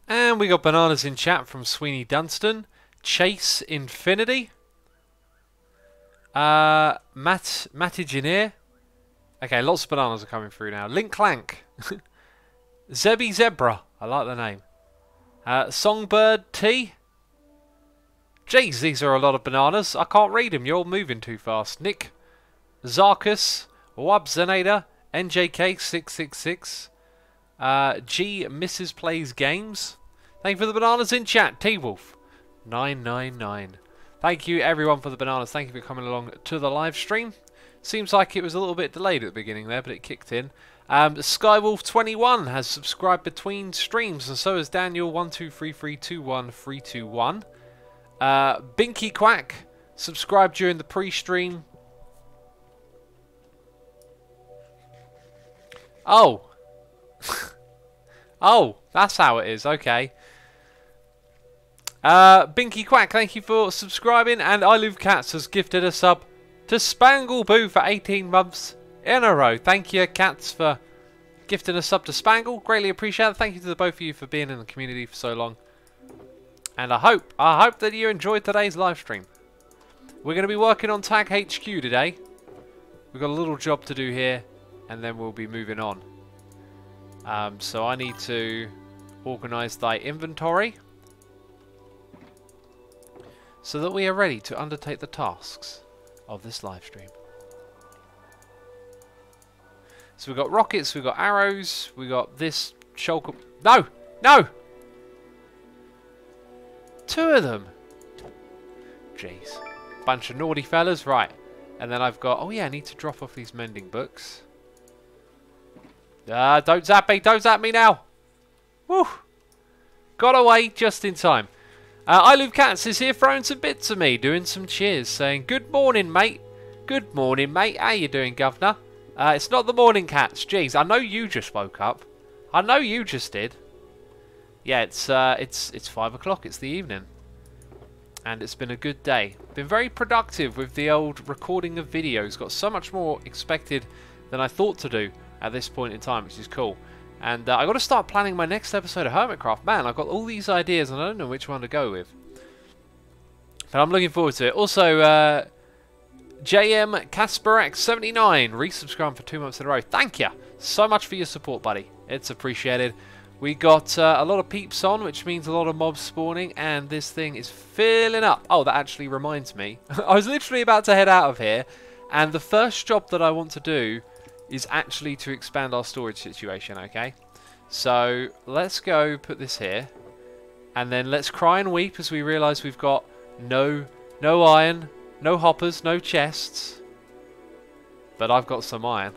And we got bananas in chat from Sweeney Dunstan. Chase Infinity. Matigineer. Okay, lots of bananas are coming through now. Link Clank. Zebby Zebra. I like the name. Songbird T. Jeez, these are a lot of bananas. I can't read them. You're all moving too fast. Nick. Zarkus. Wabzenator. NJK666. G Mrs. Plays Games. Thank you for the bananas in chat. T-Wolf 999. Thank you everyone for the bananas. Thank you for coming along to the live stream. Seems like it was a little bit delayed at the beginning there, but it kicked in. Skywolf21 has subscribed between streams, and so has Daniel123321321. Binky Quack subscribed during the pre-stream. Oh. Oh, that's how it is. Okay. Binky Quack, thank you for subscribing. And I Love Cats has gifted a sub to Spangle Boo for 18 months in a row. Thank you, Cats, for gifting a sub to Spangle. Greatly appreciate it. Thank you to the both of you for being in the community for so long. And I hope that you enjoyed today's live stream. We're going to be working on Tag HQ today. We've got a little job to do here, and then we'll be moving on. So I need to organise thy inventory so that we are ready to undertake the tasks of this live stream. So we've got rockets, we've got arrows, we've got this shulker. No! No! Two of them! Jeez. Bunch of naughty fellas. Right. And then I've got... Oh yeah, I need to drop off these mending books. Don't zap me! Don't zap me now! Woo! Got away just in time. I Love Cats is here throwing some bits at me, doing some cheers, saying, "Good morning, mate. Good morning, mate. How you doing, governor?" It's not the morning, Cats. Jeez, I know you just woke up. I know you just did. Yeah, it's 5 o'clock. It's the evening, and it's been a good day. Been very productive with the old recording of videos. Got so much more expected than I thought to do at this point in time, which is cool. And I got to start planning my next episode of Hermitcraft. Man, I've got all these ideas and I don't know which one to go with. But I'm looking forward to it. Also, JM Kasperx79 resubscribed for 2 months in a row. Thank you so much for your support, buddy. It's appreciated. We got a lot of peeps on, which means a lot of mobs spawning, and this thing is filling up. Oh, that actually reminds me. I was literally about to head out of here, and the first job that I want to do is actually to expand our storage situation, okay? So let's go put this here, and then let's cry and weep as we realise we've got no iron, no hoppers, no chests, but I've got some iron.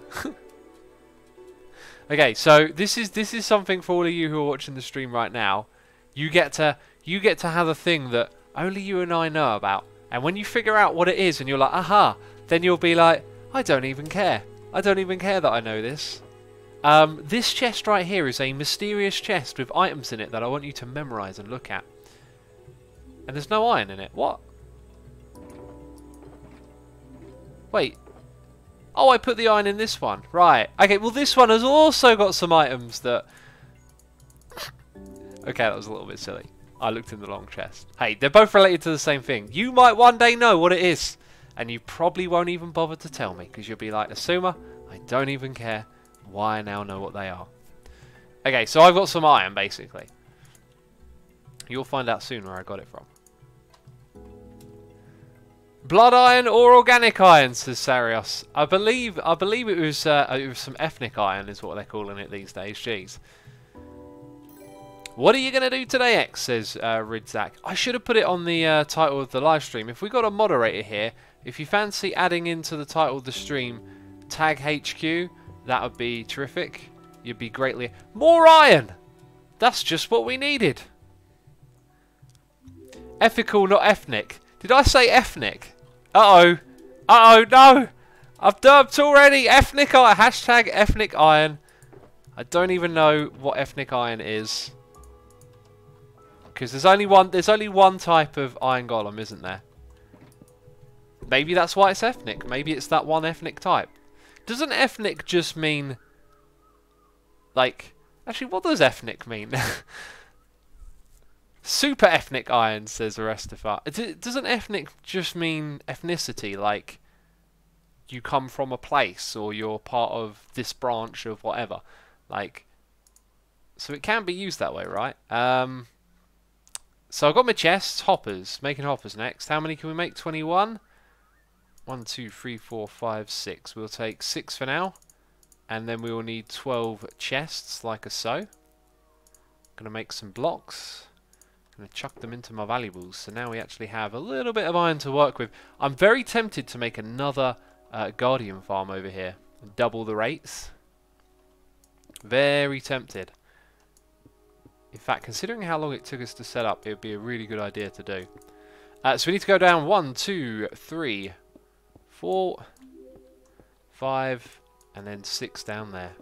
Okay, so this is something for all of you who are watching the stream right now. You get to have a thing that only you and I know about, and when you figure out what it is, and you're like, aha, then you'll be like, I don't even care. I don't even care that I know this. This chest right here is a mysterious chest with items in it that I want you to memorise and look at. And there's no iron in it. What? Wait. Oh, I put the iron in this one. Right. Okay, well this one has also got some items that... Okay, that was a little bit silly. I looked in the wrong chest. Hey, they're both related to the same thing. You might one day know what it is. And you probably won't even bother to tell me, because you'll be like, Asuma, I don't even care. Why I now know what they are. Okay, so I've got some iron, basically. You'll find out soon where I got it from. Blood iron or organic iron, says Sarios. I believe it was some ethnic iron is what they're calling it these days. Jeez. What are you going to do today, X, says Ridzak. I should have put it on the title of the live stream. If we got a moderator here, if you fancy adding into the title of the stream, Tag HQ, that would be terrific. You'd be greatly... More iron! That's just what we needed. Ethical, not ethnic. Did I say ethnic? Uh-oh. Uh-oh, no! I've dubbed already! Ethnic iron! Hashtag ethnic iron. I don't even know what ethnic iron is. Because there's only one type of iron golem, isn't there? Maybe that's why it's ethnic. Maybe it's that one ethnic type. Doesn't ethnic just mean... Like... Actually, what does ethnic mean? Super ethnic iron, says Arestifa. Doesn't ethnic just mean ethnicity, like you come from a place or you're part of this branch of whatever? Like, so it can be used that way, right? So I've got my chests, hoppers, making hoppers next. How many can we make? 21? 1, 2, 3, 4, 5, 6. We'll take 6 for now. And then we will need 12 chests, like so. Gonna make some blocks. Gonna chuck them into my valuables. So now we actually have a little bit of iron to work with. I'm very tempted to make another guardian farm over here. Double the rates. Very tempted. In fact, considering how long it took us to set up, it would be a really good idea to do. So we need to go down 1, 2, 3, 4, 5, and then 6 down there.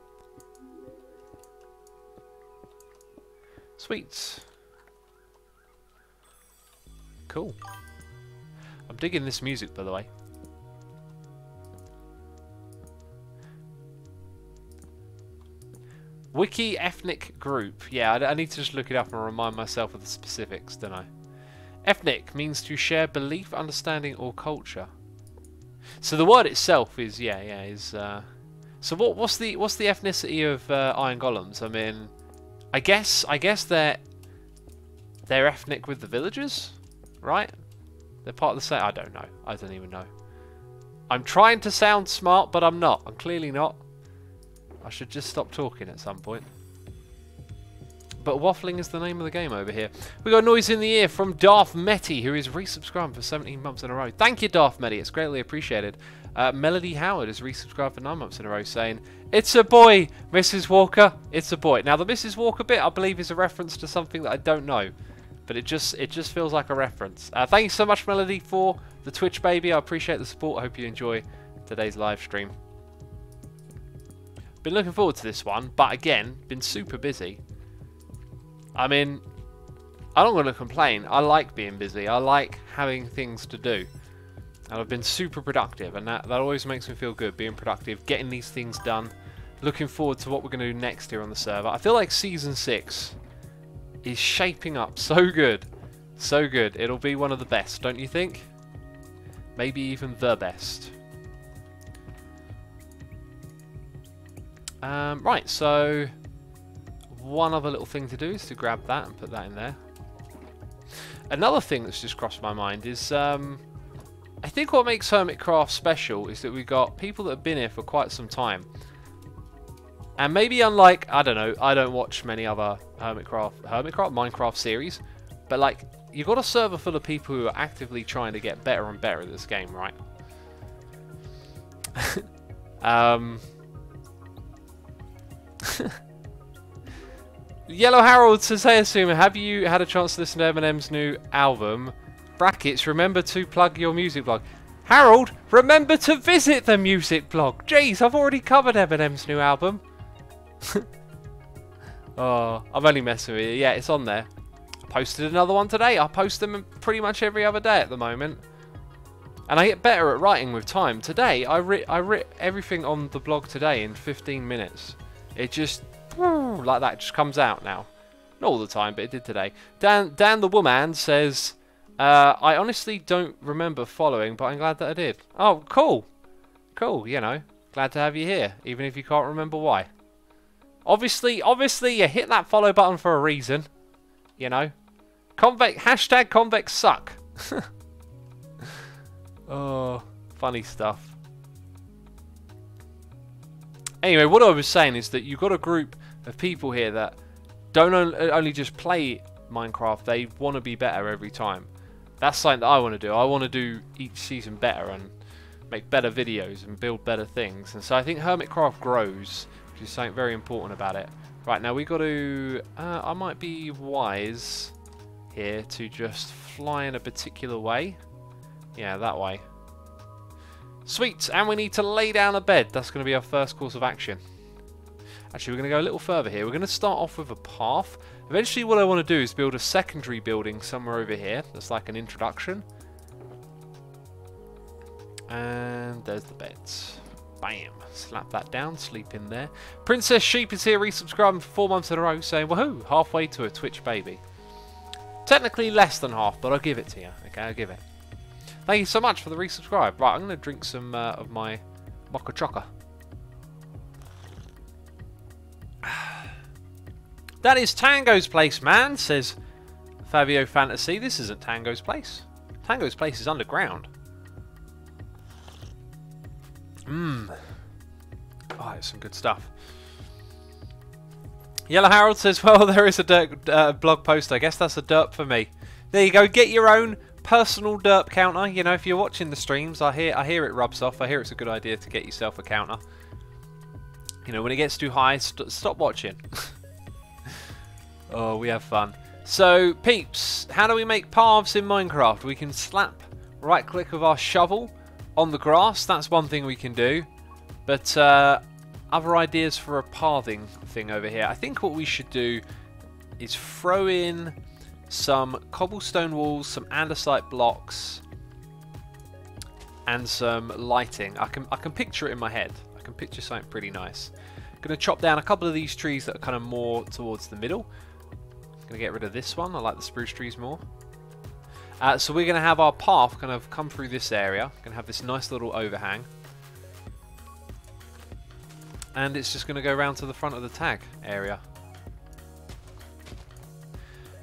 Sweet. Cool. I'm digging this music, by the way. Wiki ethnic group. Yeah, I need to just look it up and remind myself of the specifics, don't I? Ethnic means to share belief, understanding, or culture. So the word itself is so what's the ethnicity of iron golems? I mean, I guess they're ethnic with the villagers, right? They're part of the same. I don't know. I don't even know. I'm trying to sound smart, but I'm not. I'm clearly not. I should just stop talking at some point. But waffling is the name of the game over here. We got noise in the ear from Darth Metty, who is resubscribed for 17 months in a row. Thank you, Darth Metty. It's greatly appreciated. Melody Howard has resubscribed for 9 months in a row, saying, "It's a boy, Mrs. Walker. It's a boy." Now, the Mrs. Walker bit, I believe, is a reference to something that I don't know, but it just feels like a reference. Thank you so much, Melody, for the Twitch baby. I appreciate the support. I hope you enjoy today's live stream. Been looking forward to this one, but again, been super busy. I mean, I'm not going to complain. I like being busy. I like having things to do. And I've been super productive, and that always makes me feel good, being productive, getting these things done. Looking forward to what we're going to do next here on the server. I feel like Season 6 is shaping up so good. So good. It'll be one of the best, don't you think? Maybe even the best. Right, so one other little thing to do is to grab that and put that in there. Another thing that's just crossed my mind is I think what makes Hermitcraft special is that we've got people that have been here for quite some time. And maybe unlike, I don't know, I don't watch many other Minecraft series, but like, you've got a server full of people who are actively trying to get better and better at this game, right? Yellow Harold says, "Hey Asuma, have you had a chance to listen to Eminem's new album? Brackets, remember to plug your music blog." Harold, remember to visit the music blog. Jeez, I've already covered Eminem's new album. Oh, I'm only messing with you. Yeah, it's on there. I posted another one today. I post them pretty much every other day at the moment. And I get better at writing with time. Today, I writ everything on the blog today in 15 minutes. It just, like that, just comes out now. Not all the time, but it did today. Dan the Woman says, "I honestly don't remember following, but I'm glad that I did." Oh, cool. Cool, you know. Glad to have you here, even if you can't remember why. Obviously, you hit that follow button for a reason. You know. Hashtag convex suck. Oh, funny stuff. Anyway, what I was saying is that you've got a group of people here that don't only just play Minecraft, they want to be better every time. That's something that I want to do. I want to do each season better and make better videos and build better things. And so I think Hermitcraft grows, which is something very important about it. Right, now we got to... I might be wise here to just fly in a particular way. Yeah, that way. Sweet, and we need to lay down a bed. That's going to be our first course of action. Actually, we're going to go a little further here. We're going to start off with a path. Eventually, what I want to do is build a secondary building somewhere over here. That's like an introduction. And there's the beds. Bam. Slap that down. Sleep in there. Princess Sheep is here, resubscribing for 4 months in a row, saying, "Woohoo! Halfway to a Twitch baby." Technically less than half, but I'll give it to you. Okay, I'll give it. Thank you so much for the resubscribe. Right, I'm going to drink some of my mocha choca. That is Tango's place, man, says Fabio Fantasy. This isn't Tango's place. Tango's place is underground. Oh, it's some good stuff. Yellow Harold says, well, there is a derp blog post. I guess that's a derp for me. There you go. Get your own personal derp counter. You know, if you're watching the streams, I hear it rubs off. I hear it's a good idea to get yourself a counter. You know, when it gets too high, stop watching. Oh, we have fun. So, peeps, how do we make paths in Minecraft? We can slap right-click with our shovel on the grass. That's one thing we can do. But other ideas for a pathing thing over here. I think what we should do is throw in some cobblestone walls, some andesite blocks, and some lighting. I can picture it in my head. I can picture something pretty nice. I'm going to chop down a couple of these trees that are kind of more towards the middle. I'm going to get rid of this one. I like the spruce trees more. So we're going to have our path kind of come through this area. Going to have this nice little overhang. And it's just going to go around to the front of the tag area.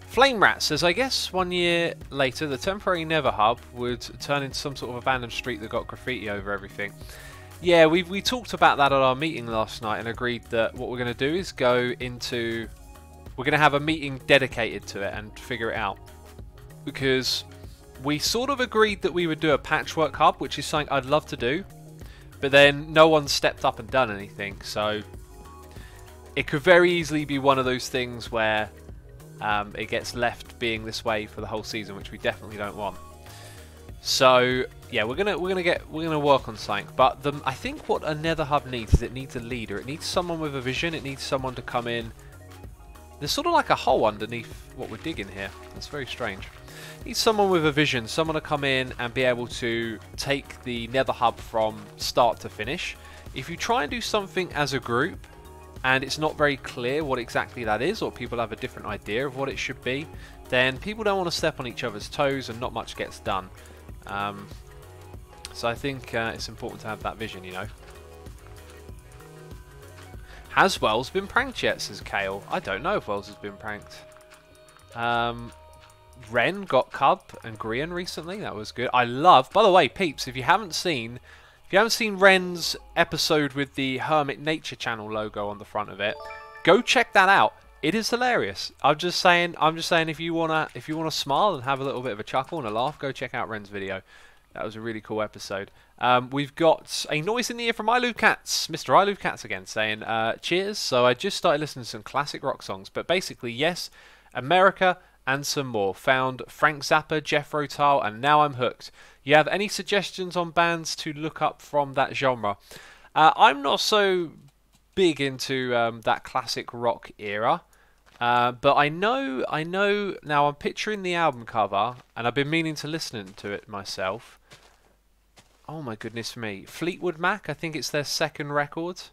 Flame Rat says, I guess 1 year later the temporary Nether Hub would turn into some sort of abandoned street that got graffiti over everything. Yeah, we talked about that at our meeting last night and agreed that what we're going to do is go into... We're going to have a meeting dedicated to it and figure it out. Because we sort of agreed that we would do a patchwork hub, which is something I'd love to do. But then no one stepped up and done anything. So it could very easily be one of those things where it gets left being this way for the whole season, which we definitely don't want. So yeah, we're gonna work on something. But I think what a Nether Hub needs is it needs a leader. It needs someone with a vision. It needs someone to come in. There's sort of like a hole underneath what we're digging here. That's very strange. It needs someone with a vision, someone to come in and be able to take the Nether Hub from start to finish. If you try and do something as a group and it's not very clear what exactly that is, or people have a different idea of what it should be, then people don't want to step on each other's toes and not much gets done. So I think it's important to have that vision, you know. Has Wells been pranked yet, says Kale. I don't know if Wells has been pranked. Ren got Cub and Grian recently. That was good. I love, by the way, peeps, if you haven't seen Ren's episode with the Hermit Nature channel logo on the front of it, go check that out. It is hilarious. I'm just saying if you wanna smile and have a little bit of a chuckle and a laugh, go check out Ren's video. That was a really cool episode. We've got a noise in the ear from iLoveCats, Mr. iLoveCats again, saying, cheers. So I just started listening to some classic rock songs, but basically, yes, America and some more. Found Frank Zappa, Jeff Rotal, and now I'm hooked. You have any suggestions on bands to look up from that genre? I'm not so big into that classic rock era. But I know, now I'm picturing the album cover, and I've been meaning to listen to it myself. Oh my goodness me. Fleetwood Mac, I think it's their second record.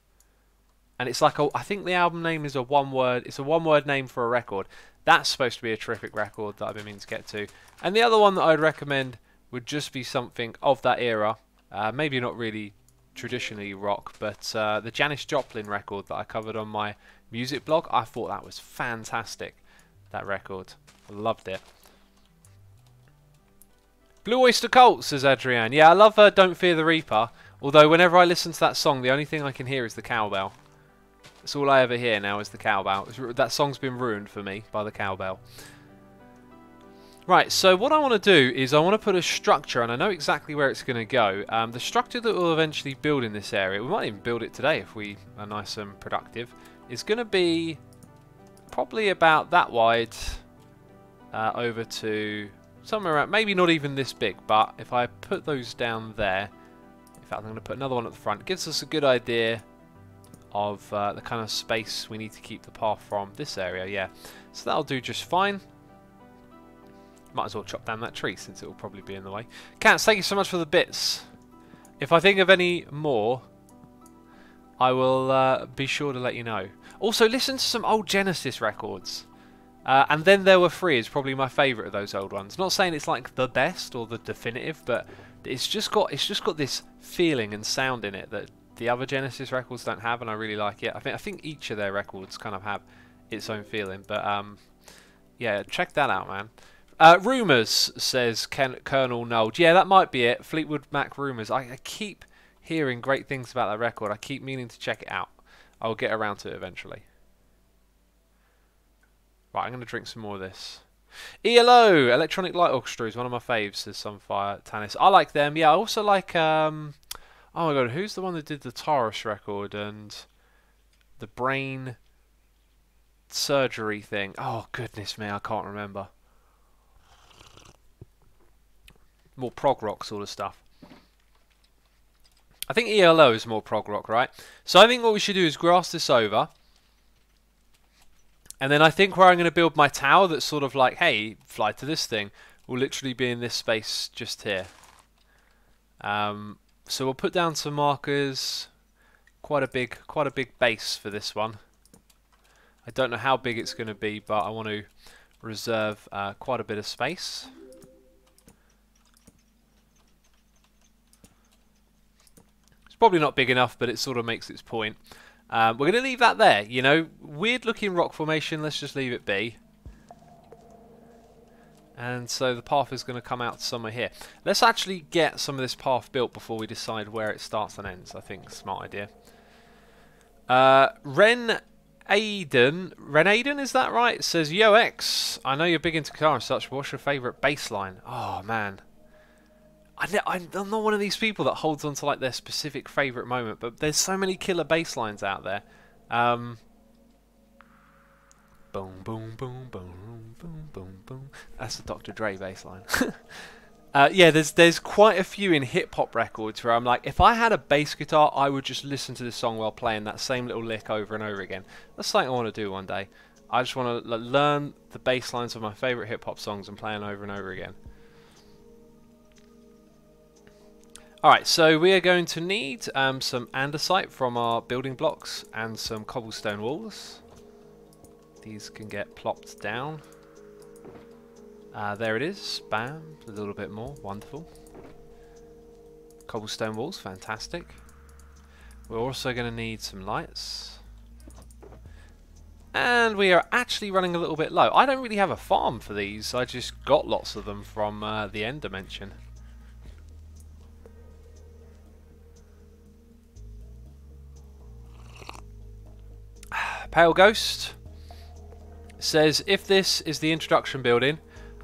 And it's like, I think the album name is it's a one-word name for a record. That's supposed to be a terrific record that I've been meaning to get to. And the other one that I'd recommend would just be something of that era. Maybe not really traditionally rock, but the Janis Joplin record that I covered on my music blog, I thought that was fantastic, that record. I loved it. Blue Oyster Cult, says Adrienne. Yeah, I love Don't Fear the Reaper, although whenever I listen to that song, the only thing I can hear is the cowbell. That's all I ever hear now is the cowbell. That song's been ruined for me by the cowbell. Right, so what I want to do is I want to put a structure, and I know exactly where it's going to go. The structure that we'll eventually build in this area, we might even build it today if we are nice and productive, is going to be probably about that wide over to somewhere around, maybe not even this big, but if I put those down there, in fact I'm going to put another one at the front, it gives us a good idea of the kind of space we need to keep the path from this area, yeah. So that'll do just fine. Might as well chop down that tree since it will probably be in the way. Cats, thank you so much for the bits. If I think of any more, I will be sure to let you know. Also, listen to some old Genesis records. And Then There Were Free is probably my favourite of those old ones. Not saying it's like the best or the definitive, but it's just got this feeling and sound in it that the other Genesis records don't have, and I really like it. I think each of their records kind of have its own feeling, but yeah, check that out, man. Rumours, says Colonel Nold. Yeah, that might be it. Fleetwood Mac Rumours. I keep hearing great things about that record. I keep meaning to check it out. I'll get around to it eventually. Right, I'm going to drink some more of this. ELO, Electronic Light Orchestra, is one of my faves, says Sunfire Tannis. I like them. Yeah, I also like... oh my god, who's the one that did the Taurus record and the brain surgery thing? Oh, goodness me, I can't remember. More prog rock sort of stuff. I think ELO is more prog rock, right? So I think what we should do is grass this over. And then I think where I'm going to build my tower that's sort of like, hey, fly to this thing, will literally be in this space just here. So we'll put down some markers. Quite a big base for this one. I don't know how big it's going to be, but I want to reserve quite a bit of space. It's probably not big enough, but it sort of makes its point. We're going to leave that there, you know, weird looking rock formation, let's just leave it be. And so the path is going to come out somewhere here. Let's actually get some of this path built before we decide where it starts and ends, I think, smart idea. Ren Aiden, is that right? Says, Yo X, I know you're big into guitar and such, but what's your favourite bass line? Oh man. I'm not one of these people that holds on to like their specific favourite moment, but there's so many killer bass lines out there. Boom, boom, boom, boom, boom, boom, boom. That's the Dr. Dre bass line. Yeah, there's quite a few in hip hop records where I'm like, if I had a bass guitar, I would just listen to this song while playing that same little lick over and over again. That's something I want to do one day. I just want to learn the bass lines of my favourite hip hop songs and play them over and over again. Alright, so we are going to need some andesite from our building blocks and some cobblestone walls. These can get plopped down. There it is, bam, a little bit more, wonderful. Cobblestone walls, fantastic. We're also going to need some lights. And we are actually running a little bit low. I don't really have a farm for these, I just got lots of them from the end dimension. Pale Ghost says, if this is the introduction building,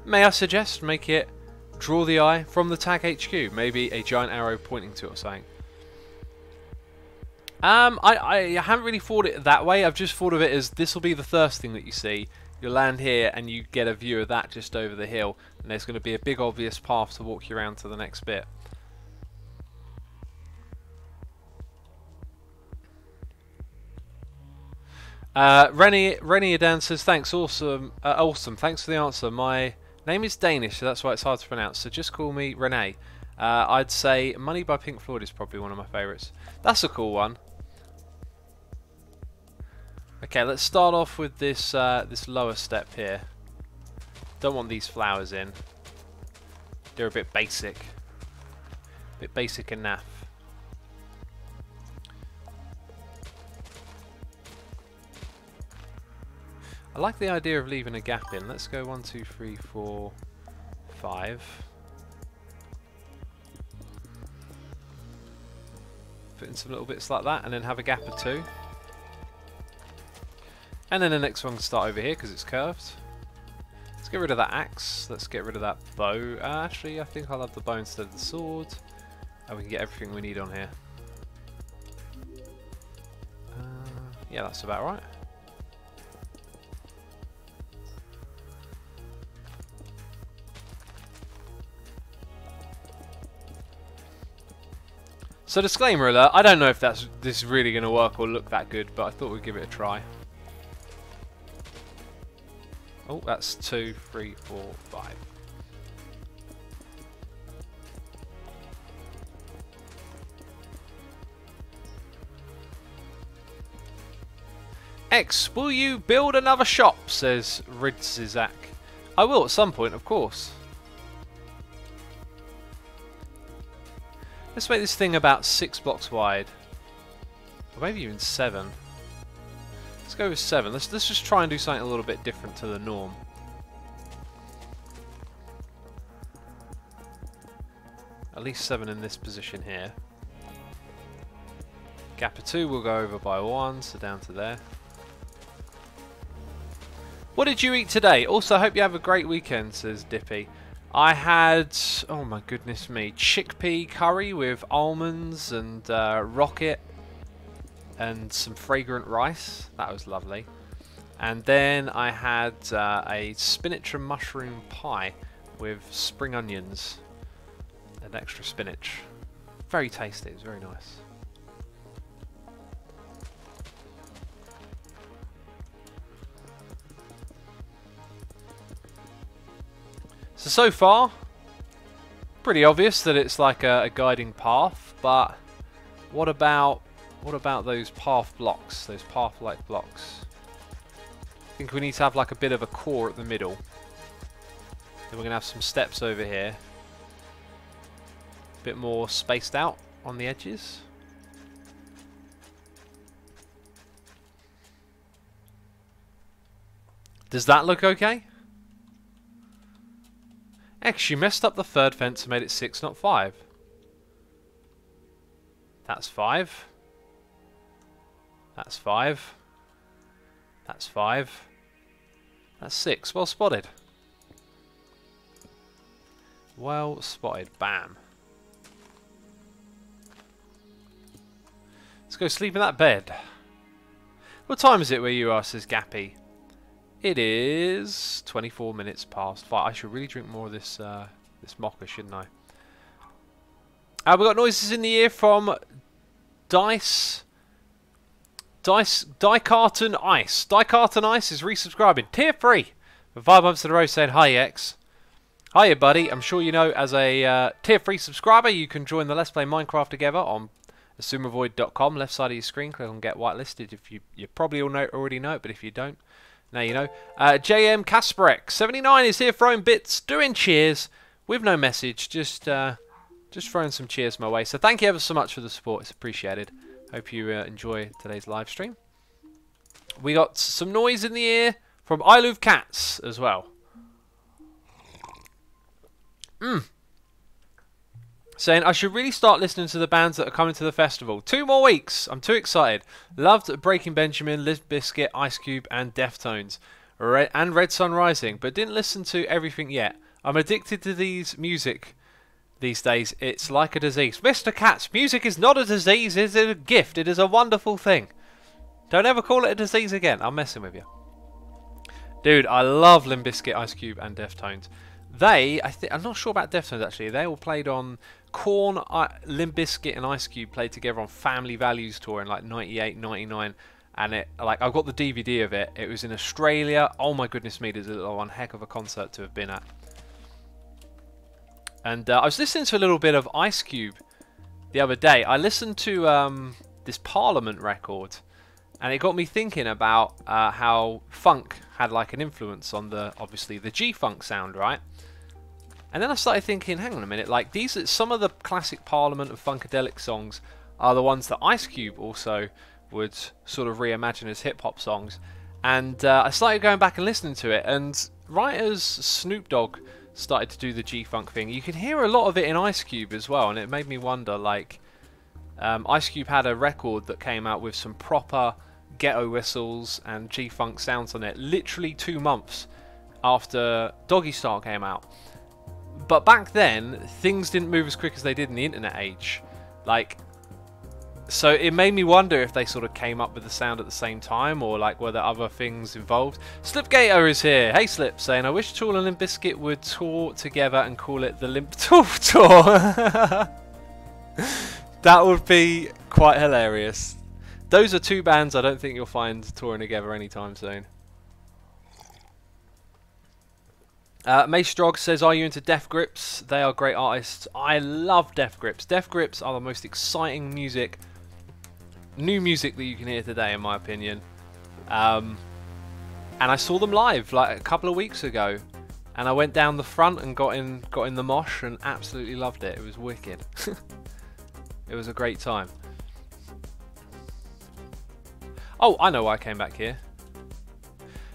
may I suggest make it draw the eye from the tag HQ, maybe a giant arrow pointing to it or something. I haven't really thought it that way. I've just thought of it as this will be the first thing that you see. You'll land here and you get a view of that just over the hill, and there's going to be a big obvious path to walk you around to the next bit. Rennie Adan says, thanks, awesome, thanks for the answer. My name is Danish, so that's why it's hard to pronounce, so just call me Renee. I'd say Money by Pink Floyd is probably one of my favourites. That's a cool one. Okay, let's start off with this this lower step here. Don't want these flowers in. They're a bit basic. And naff. I like the idea of leaving a gap in. Let's go 1, 2, 3, 4, 5. Put in some little bits like that and then have a gap of 2. And then the next one can start over here because it's curved. Let's get rid of that axe. Let's get rid of that bow. Actually, I think I'll have the bow instead of the sword. And we can get everything we need on here. Yeah, that's about right. So disclaimer alert, I don't know if this is really going to work or look that good, but I thought we'd give it a try. Oh, that's 2, 3, 4, 5. X, will you build another shop? Says Ridzizak. I will at some point, of course. Let's make this thing about 6 blocks wide. Or maybe even 7. Let's go with 7. Let's just try and do something a little bit different to the norm. At least 7 in this position here. Gap of 2 will go over by 1, so down to there. What did you eat today? Also, hope you have a great weekend, says Dippy. I had, oh my goodness me, chickpea curry with almonds and rocket and some fragrant rice. That was lovely. And then I had a spinach and mushroom pie with spring onions and extra spinach. Very tasty, it was very nice. So far, pretty obvious that it's like a guiding path, but what about those path blocks, those path-like blocks? I think we need to have like a bit of a core at the middle. Then we're going to have some steps over here. A bit more spaced out on the edges. Does that look okay? X, you messed up the third fence and made it 6, not 5. That's 5. That's 5. That's 5. That's 6. Well spotted. Well spotted. Bam. Let's go sleep in that bed. What time is it where you are, says Gappy? It is 24 minutes past 5. I should really drink more of this this mocha, shouldn't I? We got noises in the ear from Dice Carton Ice. Carton Ice is resubscribing. Tier 3 for 5 months in a row, saying hi X. Hiya buddy. I'm sure you know, as a Tier 3 subscriber, you can join the Let's Play Minecraft together on assumeavoid.com. Left side of your screen, click on Get Whitelisted. If you probably already know it, but if you don't, now you know. JM Kasparek 79 is here throwing bits, doing cheers with no message, just throwing some cheers my way. So thank you ever so much for the support, it's appreciated. Hope you enjoy today's live stream. We got some noise in the ear from I Love Cats as well. Saying, I should really start listening to the bands that are coming to the festival. 2 more weeks. I'm too excited. Loved Breaking Benjamin, Limp Bizkit, Ice Cube, and Deftones. And Red Sun Rising, but didn't listen to everything yet. I'm addicted to these music these days. It's like a disease. Mr. Katz, music is not a disease. It is a gift. It is a wonderful thing. Don't ever call it a disease again. I'm messing with you. Dude, I love Limp Bizkit, Ice Cube, and Deftones. I'm not sure about Deftones actually. They all played on Korn, Limp Bizkit and Ice Cube played together on Family Values tour in like 98, 99, and I've got the DVD of it. It was in Australia. Oh my goodness me, there's one heck of a concert to have been at. And I was listening to a little bit of Ice Cube the other day. I listened to this Parliament record, and it got me thinking about how funk had like an influence on obviously the G-funk sound, right? And then I started thinking, hang on a minute, like some of the classic Parliament and Funkadelic songs are the ones that Ice Cube also would sort of reimagine as hip-hop songs. And I started going back and listening to it, and right as Snoop Dogg started to do the G-funk thing, you could hear a lot of it in Ice Cube as well, and it made me wonder, like, Ice Cube had a record that came out with some proper ghetto whistles and G-funk sounds on it, literally 2 months after Doggy Style came out. But back then, things didn't move as quick as they did in the internet age. Like, so it made me wonder if they sort of came up with the sound at the same time, or like were there other things involved. Slipgator is here. Hey Slip, saying, I wish Tool and Limp Bizkit would tour together and call it the Limp Tool Tour. That would be quite hilarious. Those are 2 bands I don't think you'll find touring together anytime soon. Mace Strog says, are you into Death Grips? They are great artists. I love Death Grips. Death Grips are the most exciting music, new music that you can hear today, in my opinion. And I saw them live like a couple of weeks ago, and I went down the front and got in the mosh and absolutely loved it. It was wicked. It was a great time. Oh, I know why I came back here.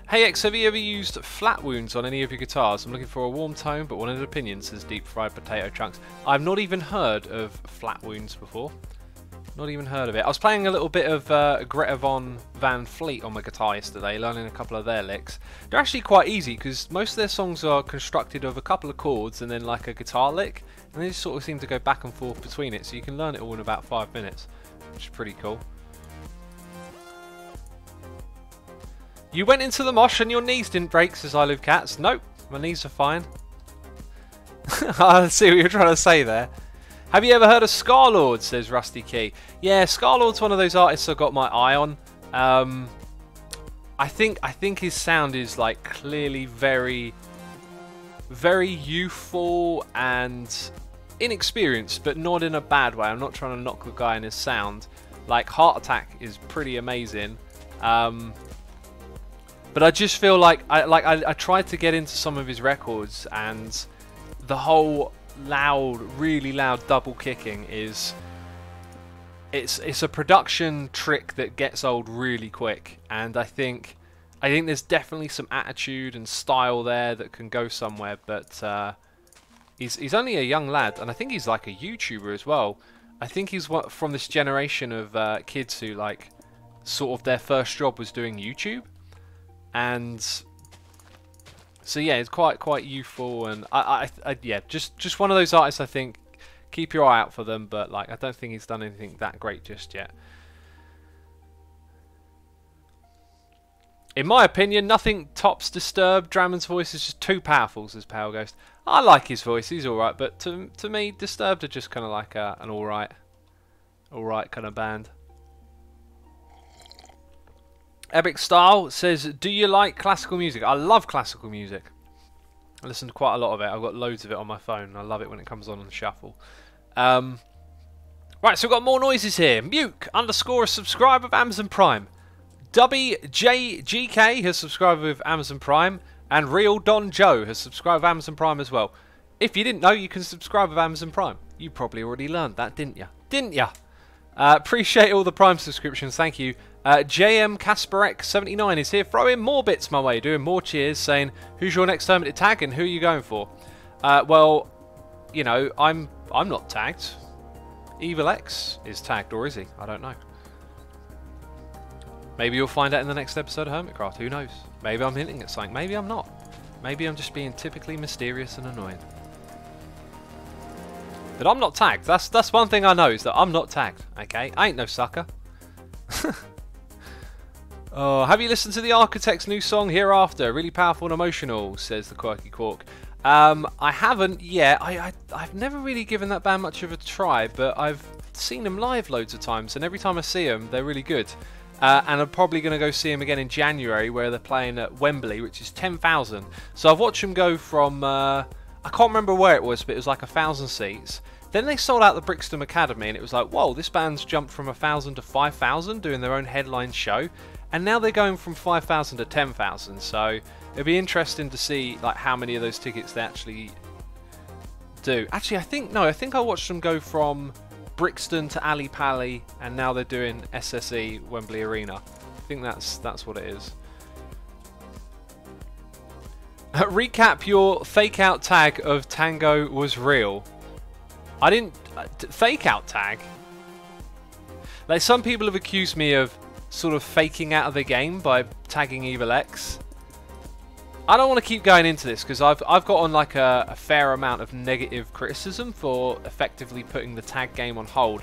Hey X, have you ever used flat wounds on any of your guitars? I'm looking for a warm tone, but wanted an opinion, says Deep Fried Potato Chunks. I've not even heard of flat wounds before. Not even heard of it. I was playing a little bit of Greta Van Fleet on my guitar yesterday, learning a couple of their licks. They're actually quite easy because most of their songs are constructed of a couple of chords and then like a guitar lick, and they just sort of seem to go back and forth between it, so you can learn it all in about 5 minutes, which is pretty cool. You went into the mosh and your knees didn't break, says I Live Cats. Nope, my knees are fine. I see what you're trying to say there. Have you ever heard of Scarlord, says Rusty Key. Yeah, Scarlord's one of those artists I got my eye on. I think his sound is like clearly very youthful and inexperienced, but not in a bad way. I'm not trying to knock the guy in his sound. Like Heart Attack is pretty amazing. But I just feel like I tried to get into some of his records, and the whole really loud double kicking is it's a production trick that gets old really quick, and I think there's definitely some attitude and style there that can go somewhere, but he's only a young lad, and I think he's like a YouTuber as well. I think he's from this generation of kids who like sort of their first job was doing YouTube. And so yeah, it's quite youthful, and yeah, just one of those artists. I think keep your eye out for them, but like I don't think he's done anything that great just yet. In my opinion, nothing tops Disturbed. Dramon's voice is just too powerful, says Power Ghost. I like his voice; he's all right, but to me, Disturbed are just kind of like an all right kind of band. Epic Style says, do you like classical music? I love classical music. I listen to quite a lot of it. I've got loads of it on my phone. I love it when it comes on the shuffle. Right, so we've got more noises here. Muke _ a subscriber of Amazon Prime. WJGK has subscribed with Amazon Prime. And Real Don Joe has subscribed with Amazon Prime as well. If you didn't know, you can subscribe with Amazon Prime. You probably already learned that, didn't you? Didn't you? Appreciate all the Prime subscriptions. Thank you. JM Kasparek 79 is here, throwing more bits my way, doing more cheers, saying, who's your next Hermit tag and who are you going for? Well, you know, I'm not tagged. Evil X is tagged, or is he? I don't know. Maybe you'll find out in the next episode of Hermitcraft, who knows? Maybe I'm hinting at something, maybe I'm not. Maybe I'm just being typically mysterious and annoying. But I'm not tagged. That's one thing I know, is that I'm not tagged, okay? I ain't no sucker. Oh, have you listened to the Architect's new song Hereafter? Really powerful and emotional, says the Quirky Quark. I haven't yet. I've never really given that band much of a try, but I've seen them live loads of times, and every time I see them, they're really good. And I'm probably going to go see them again in January, where they're playing at Wembley, which is 10,000. So I've watched them go from, I can't remember where it was, but it was like 1,000 seats. Then they sold out the Brixton Academy, and it was like, whoa, this band's jumped from 1,000 to 5,000, doing their own headline show. And now they're going from 5,000 to 10,000, so it'll be interesting to see like how many of those tickets they actually do. Actually, I think I watched them go from Brixton to Ali Pali, and now they're doing SSE Wembley Arena. I think that's what it is. Recap your fake out tag of Tango was real. I didn't fake out tag. Like some people have accused me of sort of faking out of the game by tagging Evil X. I don't want to keep going into this because I've got on like a fair amount of negative criticism for effectively putting the tag game on hold,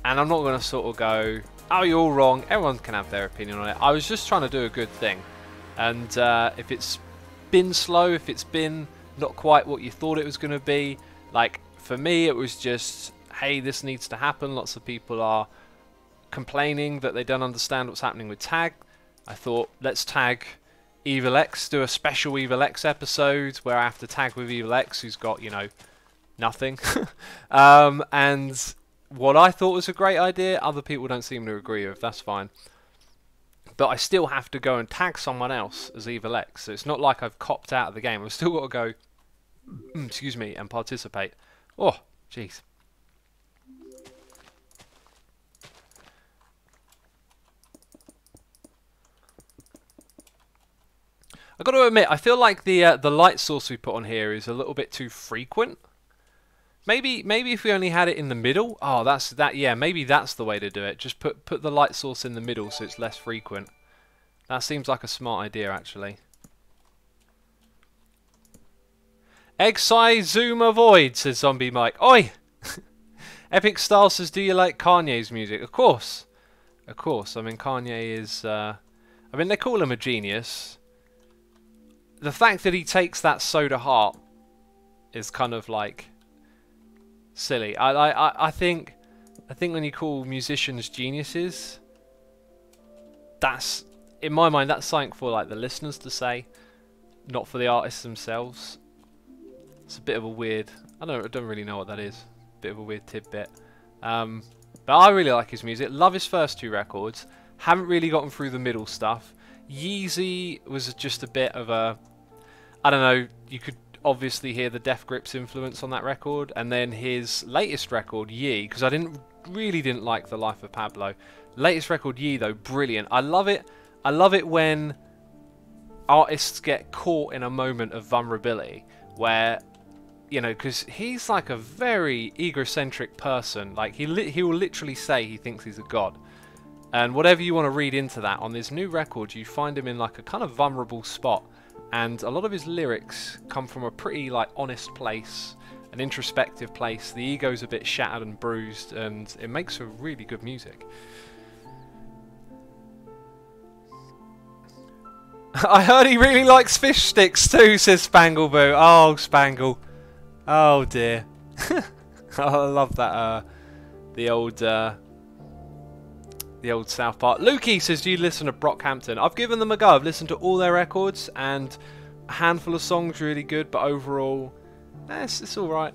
and I'm not going to sort of go, oh, you're all wrong. Everyone can have their opinion on it. I was just trying to do a good thing, and if it's been slow, if it's been not quite what you thought it was going to be, like for me it was just, hey, this needs to happen. Lots of people are complaining that they don't understand what's happening with tag. I thought, let's tag Evil X, do a special Evil X episode where I have to tag with Evil X, who's got, you know, nothing. And what I thought was a great idea, other people don't seem to agree with. That's fine. but I still have to go and tag someone else as Evil X. So it's not like I've copped out of the game. I've still got to go, excuse me, and participate. Oh, jeez. I've got to admit, I feel like the light source we put on here is a little bit too frequent. Maybe if we only had it in the middle. Oh, yeah, maybe that's the way to do it. Just put the light source in the middle so it's less frequent. That seems like a smart idea, actually. Eggsai Zoom avoid, says Zombie Mike. Oi! Epic Style says, do you like Kanye's music? Of course. Of course. I mean, Kanye is... I mean, they call him a genius. The fact that he takes that so to heart is kind of like... silly. I think when you call musicians geniuses, that's, in my mind, that's something for like the listeners to say, not for the artists themselves. It's a bit of a weird, I don't really know what that is. Bit of a weird tidbit. But I really like his music. Love his first 2 records. Haven't really gotten through the middle stuff. Yeezy was just a bit of a, I don't know, you could obviously hear the Def Grips influence on that record, and then his latest record, Yee, because I really didn't like The Life of Pablo. Latest record, Yee, though, brilliant. I love it when artists get caught in a moment of vulnerability where, you know, because he's like a very egocentric person. Like he will literally say he thinks he's a god, and whatever you want to read into that, on this new record you find him in like a kind of vulnerable spot. And a lot of his lyrics come from a pretty like honest place, an introspective place. The ego's a bit shattered and bruised, and it makes for really good music. I heard he really likes fish sticks too, says Spangleboo. Oh, Spangle. Oh dear. I love that. The old South Park. Lukey says, do you listen to Brockhampton? I've given them a go. I've listened to all their records, and a handful of songs really good, but overall, it's alright.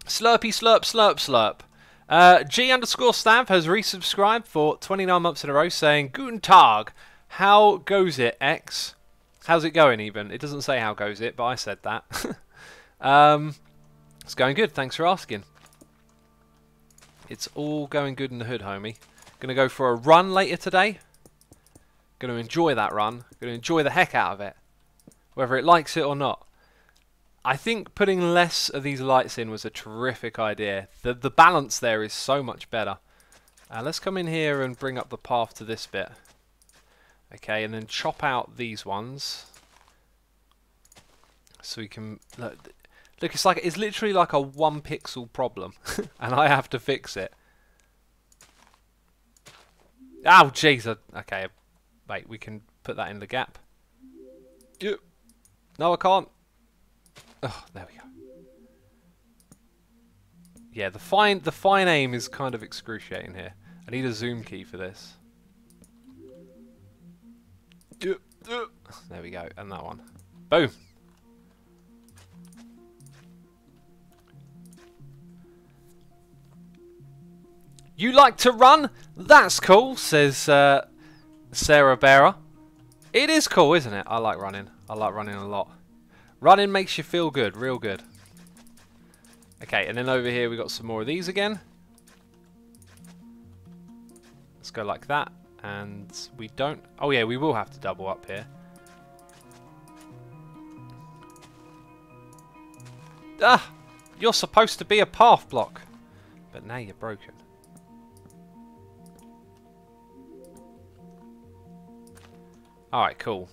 Slurpy slurp slurp slurp. G_Stav has resubscribed for 29 months in a row, saying, Guten Tag. How goes it, X? How's it going, even? It doesn't say how goes it, but I said that. It's going good, thanks for asking. It's all going good in the hood, homie. Gonna go for a run later today. Gonna enjoy that run. Gonna enjoy the heck out of it. Whether it likes it or not. I think putting less of these lights in was a terrific idea. The balance there is so much better. Let's come in here and bring up the path to this bit. Okay, and then chop out these ones. So we can... Look, it's literally like a 1 pixel problem. And I have to fix it. Oh, jeez. Okay, wait, we can put that in the gap. No, I can't. Oh, there we go. Yeah, the fine aim is kind of excruciating here. I need a zoom key for this. There we go, and that one. Boom. You like to run? That's cool, says Sarah Bearer. It is cool, isn't it? I like running. I like running a lot. Running makes you feel good, real good. Okay, and then over here we got some more of these again. Let's go like that. And we don't... Oh yeah, we will have to double up here. Ah! You're supposed to be a path block. But now you're broken. Alright, cool.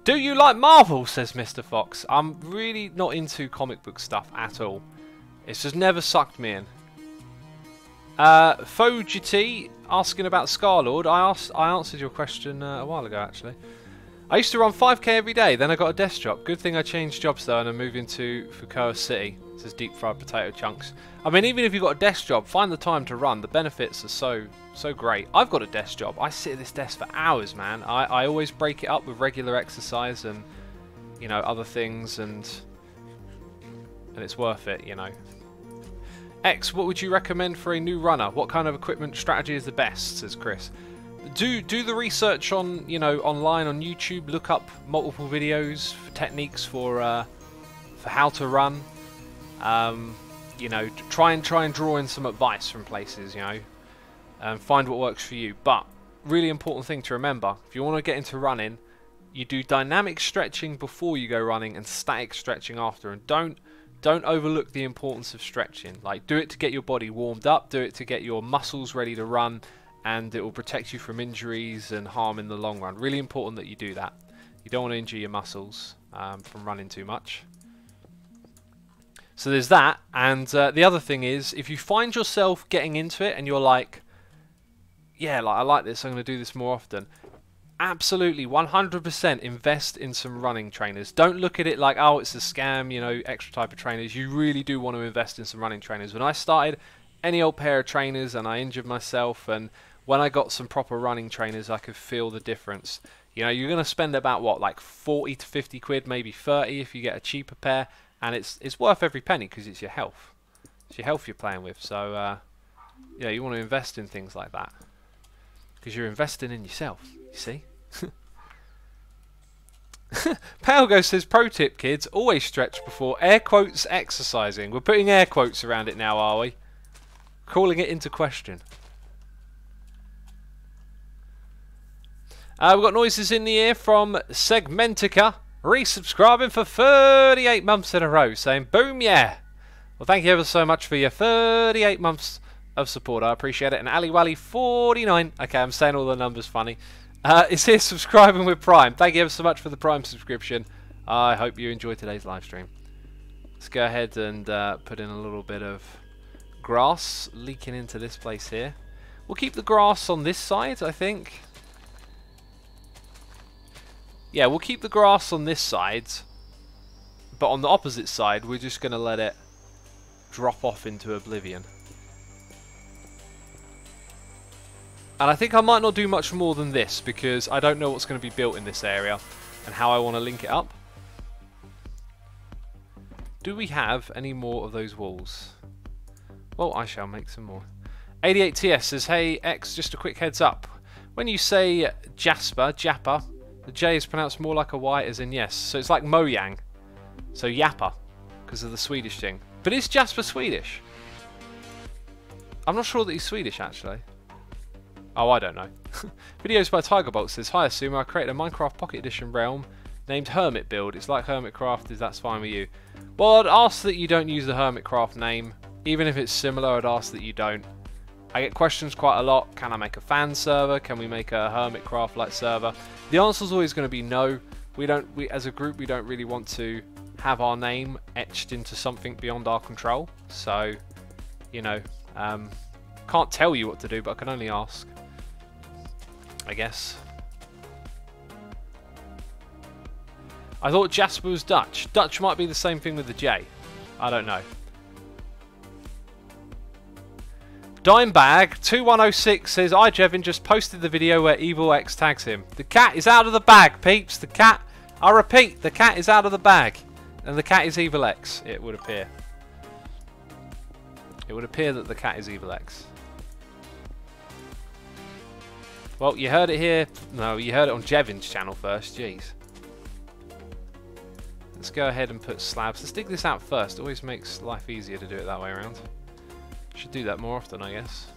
Do you like Marvel? Says Mr. Fox. I'm really not into comic book stuff at all. It's just never sucked me in. FoGT asking about Star-Lord. I answered your question a while ago, actually. I used to run 5k every day, then I got a desk job. Good thing I changed jobs though and I'm moving to Fukuoka City. Says Deep Fried Potato Chunks. I mean, even if you've got a desk job, find the time to run. The benefits are so great. I've got a desk job. I sit at this desk for hours, man. I always break it up with regular exercise and, you know, other things and and it's worth it, you know. X, what would you recommend for a new runner? What kind of equipment strategy is the best? Says Chris. Do the research on, you know, online on YouTube. Look up multiple videos for techniques for how to run. You know, try and draw in some advice from places, you know, and find what works for you. But really important thing to remember: if you want to get into running, you do dynamic stretching before you go running and static stretching after, and don't overlook the importance of stretching. Like, do it to get your body warmed up, do it to get your muscles ready to run, and it will protect you from injuries and harm in the long run. Really important that you do that. You don't want to injure your muscles from running too much. So there's that, and the other thing is, if you find yourself getting into it and you're like, yeah, like I like this, I'm going to do this more often, absolutely 100% invest in some running trainers. Don't look at it like, oh, it's a scam, you know, extra type of trainers. You really do want to invest in some running trainers. When I started, any old pair of trainers and I injured myself, and when I got some proper running trainers, I could feel the difference. You know, you're going to spend about, what, like 40 to 50 quid, maybe 30 if you get a cheaper pair, and it's worth every penny because it's your health. It's your health you're playing with. So, yeah, you want to invest in things like that because you're investing in yourself, you see? Palgo says, pro tip, kids, always stretch before air quotes exercising. We're putting air quotes around it now, are we? Calling it into question. We've got noises in the ear from Segmentica, resubscribing for 38 months in a row, saying, boom, yeah. Well, thank you ever so much for your 38 months of support. I appreciate it. And Ali Wally 49. Okay, I'm saying all the numbers funny. Is here subscribing with Prime. Thank you ever so much for the Prime subscription. I hope you enjoyed today's live stream. Let's go ahead and put in a little bit of grass leaking into this place here. We'll keep the grass on this side, I think. Yeah, we'll keep the grass on this side, but on the opposite side, we're just going to let it drop off into oblivion. And I think I might not do much more than this because I don't know what's going to be built in this area and how I want to link it up. Do we have any more of those walls? Well, I shall make some more. 88TS says, hey X, just a quick heads up. When you say Jasper, Jappa, the J is pronounced more like a Y as in yes. So it's like Mojang. So Yappa, because of the Swedish thing. But is Jasper Swedish? I'm not sure that he's Swedish actually. Oh, I don't know. Videos by Tigerbolt says, hi Asuma, I created a Minecraft Pocket Edition realm named Hermit Build. It's like Hermitcraft, if that's fine with you. Well, I'd ask that you don't use the Hermitcraft name. Even if it's similar, I'd ask that you don't. I get questions quite a lot. Can I make a fan server? Can we make a Hermitcraft-like server? The answer's always going to be no. We as a group, we don't really want to have our name etched into something beyond our control. So, you know, can't tell you what to do, but I can only ask, I guess. I thought Jasper was Dutch. Dutch might be the same thing with the J. I don't know. Dimebag2106 says, I Jevin just posted the video where Evil X tags him. The cat is out of the bag, peeps. The cat, I repeat, the cat is out of the bag. And the cat is Evil X, it would appear. It would appear that the cat is Evil X. Well, you heard it here. No, you heard it on Jevin's channel first. Jeez. Let's go ahead and put slabs. Let's dig this out first. It always makes life easier to do it that way around. Should do that more often, I guess.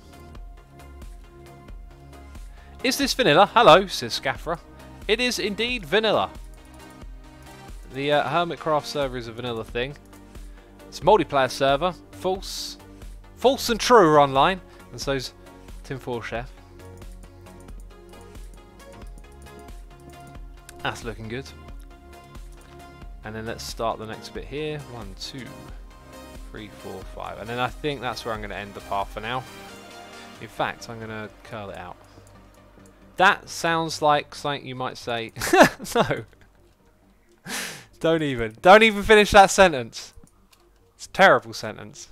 Is this vanilla? Hello, says Scaffra. It is indeed vanilla. The Hermitcraft server is a vanilla thing. It's a multiplayer server. False and true are online. And so's Tinfoil Chef. That's looking good. And then let's start the next bit here. 1, 2, 3, 4, 5. And then I think that's where I'm going to end the path for now. In fact, I'm going to curl it out. That sounds like something you might say. No. Don't even finish that sentence. It's a terrible sentence.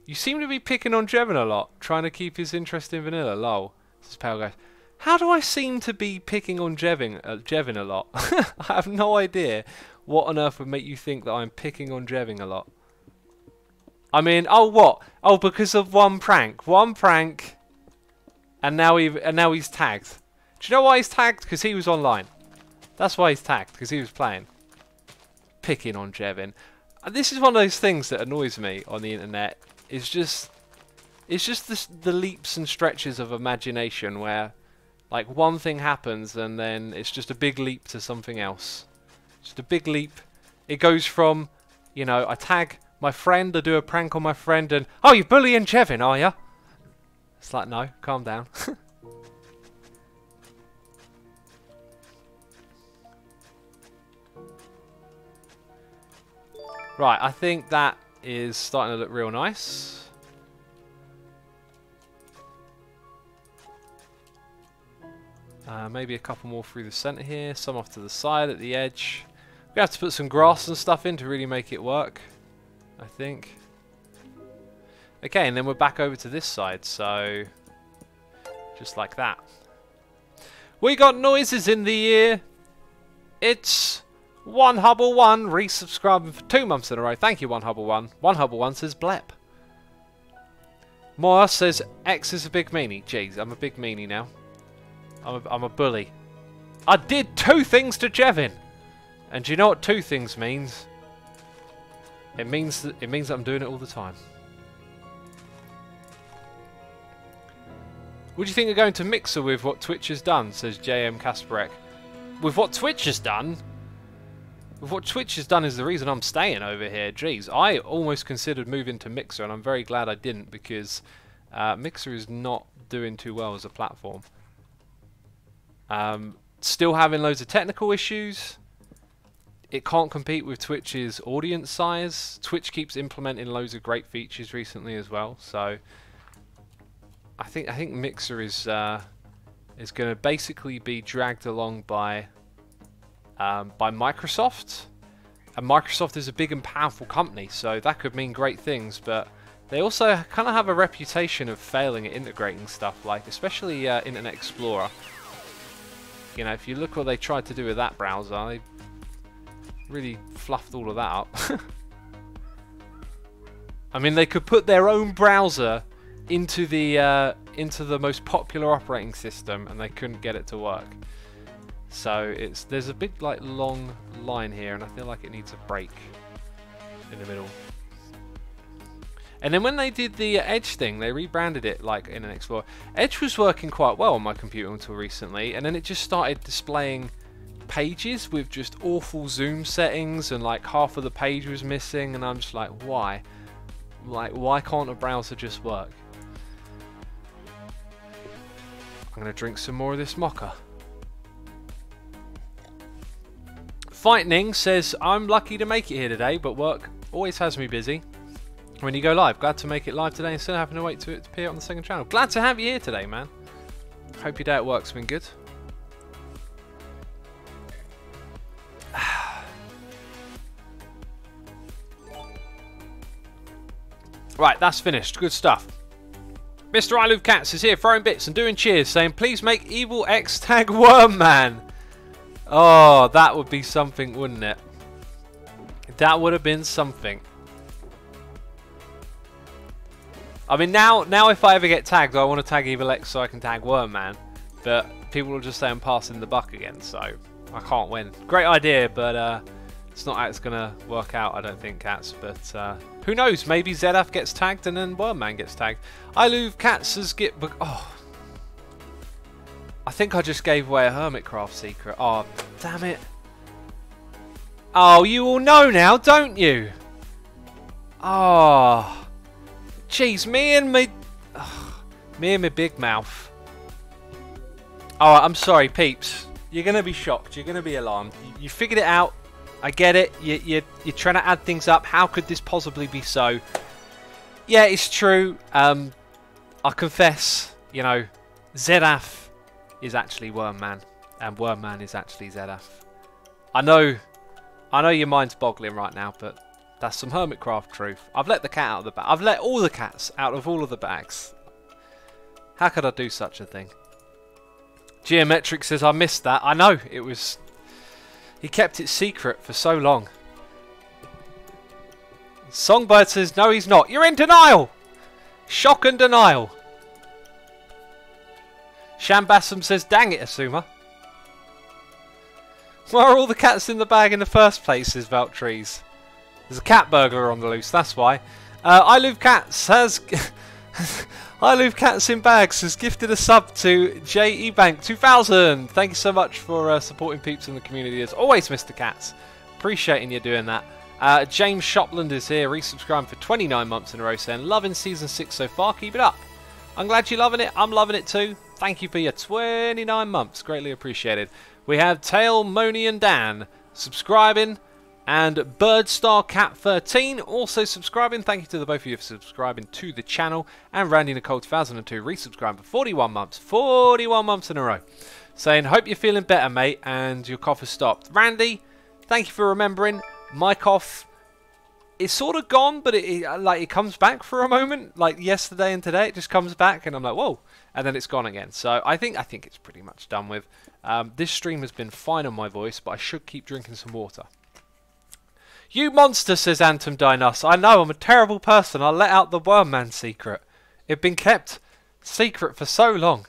You seem to be picking on Jevin a lot, trying to keep his interest in vanilla. Lol. This is Pale Guy. How do I seem to be picking on Jevin a lot? I have no idea What on earth would make you think that I'm picking on Jeving a lot? I mean, oh what? Oh, because of one prank. One prank, and now he's tagged. Do you know why he's tagged? Because he was online. That's why he's tagged, because he was playing. Picking on Jevin. And this is one of those things that annoys me on the internet. It's just the leaps and stretches of imagination where, like, one thing happens and then it's just a big leap to something else. Just a big leap. It goes from, you know, I tag my friend, I do a prank on my friend, and oh, you're bullying Jevin, are you? It's like, no, calm down. Right, I think that is starting to look real nice. Maybe a couple more through the centre here, some off to the side at the edge. We have to put some grass and stuff in to really make it work, I think. Okay, and then we're back over to this side, so just like that. We got noises in the ear. It's One Hubble One resubscribing for 2 months in a row. Thank you, One Hubble One. One Hubble One says blep. Moa says X is a big meanie. Jeez, I'm a big meanie now. I'm a bully. I did 2 things to Jevin, and do you know what 2 things means? It means that I'm doing it all the time. What do you think of going to Mixer with what Twitch has done? Says JM Kasparek. With what Twitch has done? With what Twitch has done is the reason I'm staying over here. Jeez, I almost considered moving to Mixer, and I'm very glad I didn't, because Mixer is not doing too well as a platform. Still having loads of technical issues. It can't compete with Twitch's audience size. Twitch keeps implementing loads of great features recently as well, so I think Mixer is going to basically be dragged along by Microsoft, and Microsoft is a big and powerful company, so that could mean great things, but they also kind of have a reputation of failing at integrating stuff, like especially Internet Explorer. You know, if you look what they tried to do with that browser, they really fluffed all of that up. I mean, they could put their own browser into the most popular operating system, and they couldn't get it to work. So there's a big like long line here, and I feel like it needs a break in the middle. And then when they did the Edge thing, they rebranded it like Internet Explorer. Edge was working quite well on my computer until recently, and then it just started displaying pages with just awful zoom settings, and like half of the page was missing, and I'm just like, why? Like, why can't a browser just work? I'm gonna drink some more of this mocha. Fightening says, I'm lucky to make it here today, but work always has me busy. When you go live, glad to make it live today instead of having to wait to appear on the second channel. Glad to have you here today, man. Hope your day at work's been good. Right, that's finished. Good stuff. Mr. I Love Cats is here throwing bits and doing cheers, saying, please make Evil X tag Worm Man. Oh, that would be something, wouldn't it? That would have been something. I mean, now if I ever get tagged, I want to tag Evil X so I can tag Worm Man. But people will just say I'm passing the buck again, so I can't win. Great idea, but it's not how it's going to work out, I don't think, Cats. But who knows? Maybe ZF gets tagged and then Worm Man gets tagged. I Love Cats has get... Oh. I think I just gave away a Hermitcraft secret. Oh, damn it. Oh, you all know now, don't you? Oh... Jeez, me and my big mouth. Alright, I'm sorry, peeps. You're going to be shocked. You're going to be alarmed. You figured it out. I get it. You're trying to add things up. How could this possibly be so? Yeah, it's true. I confess, you know, ZF is actually Worm Man, and Worm Man is actually ZF. I know your mind's boggling right now, but that's some Hermitcraft truth. I've let the cat out of the bag. I've let all the cats out of all of the bags. How could I do such a thing? Geometric says, I missed that. I know, it was He kept it secret for so long. Songbird says, no, he's not. You're in denial! Shock and denial. Shambassam says, dang it, Asuma. Why are all the cats in the bag in the first place, says Valtrees. There's a cat burglar on the loose, that's why. I Love Cats has... I Love Cats in Bags has gifted a sub to J.E. Bank 2000. Thank you so much for supporting peeps in the community as always, Mr. Cats. Appreciating you doing that. James Shopland is here, resubscribing for 29 months in a row, saying, loving Season 6 so far, keep it up. I'm glad you're loving it, I'm loving it too. Thank you for your 29 months, greatly appreciated. We have Tail, Moni and Dan subscribing, and Birdstar Cat 13 also subscribing. Thank you to the both of you for subscribing to the channel. And Randy Nicole 2002 resubscribing for 41 months. 41 months in a row. Saying, hope you're feeling better, mate, and your cough has stopped. Randy, thank you for remembering. My cough is sort of gone, but it comes back for a moment. Like yesterday and today, it just comes back, and I'm like, whoa. And then it's gone again. So I think it's pretty much done with. This stream has been fine on my voice, but I should keep drinking some water. You monster, says Antum Dinos. I know, I'm a terrible person. I let out the Worm Man secret. It'd been kept secret for so long.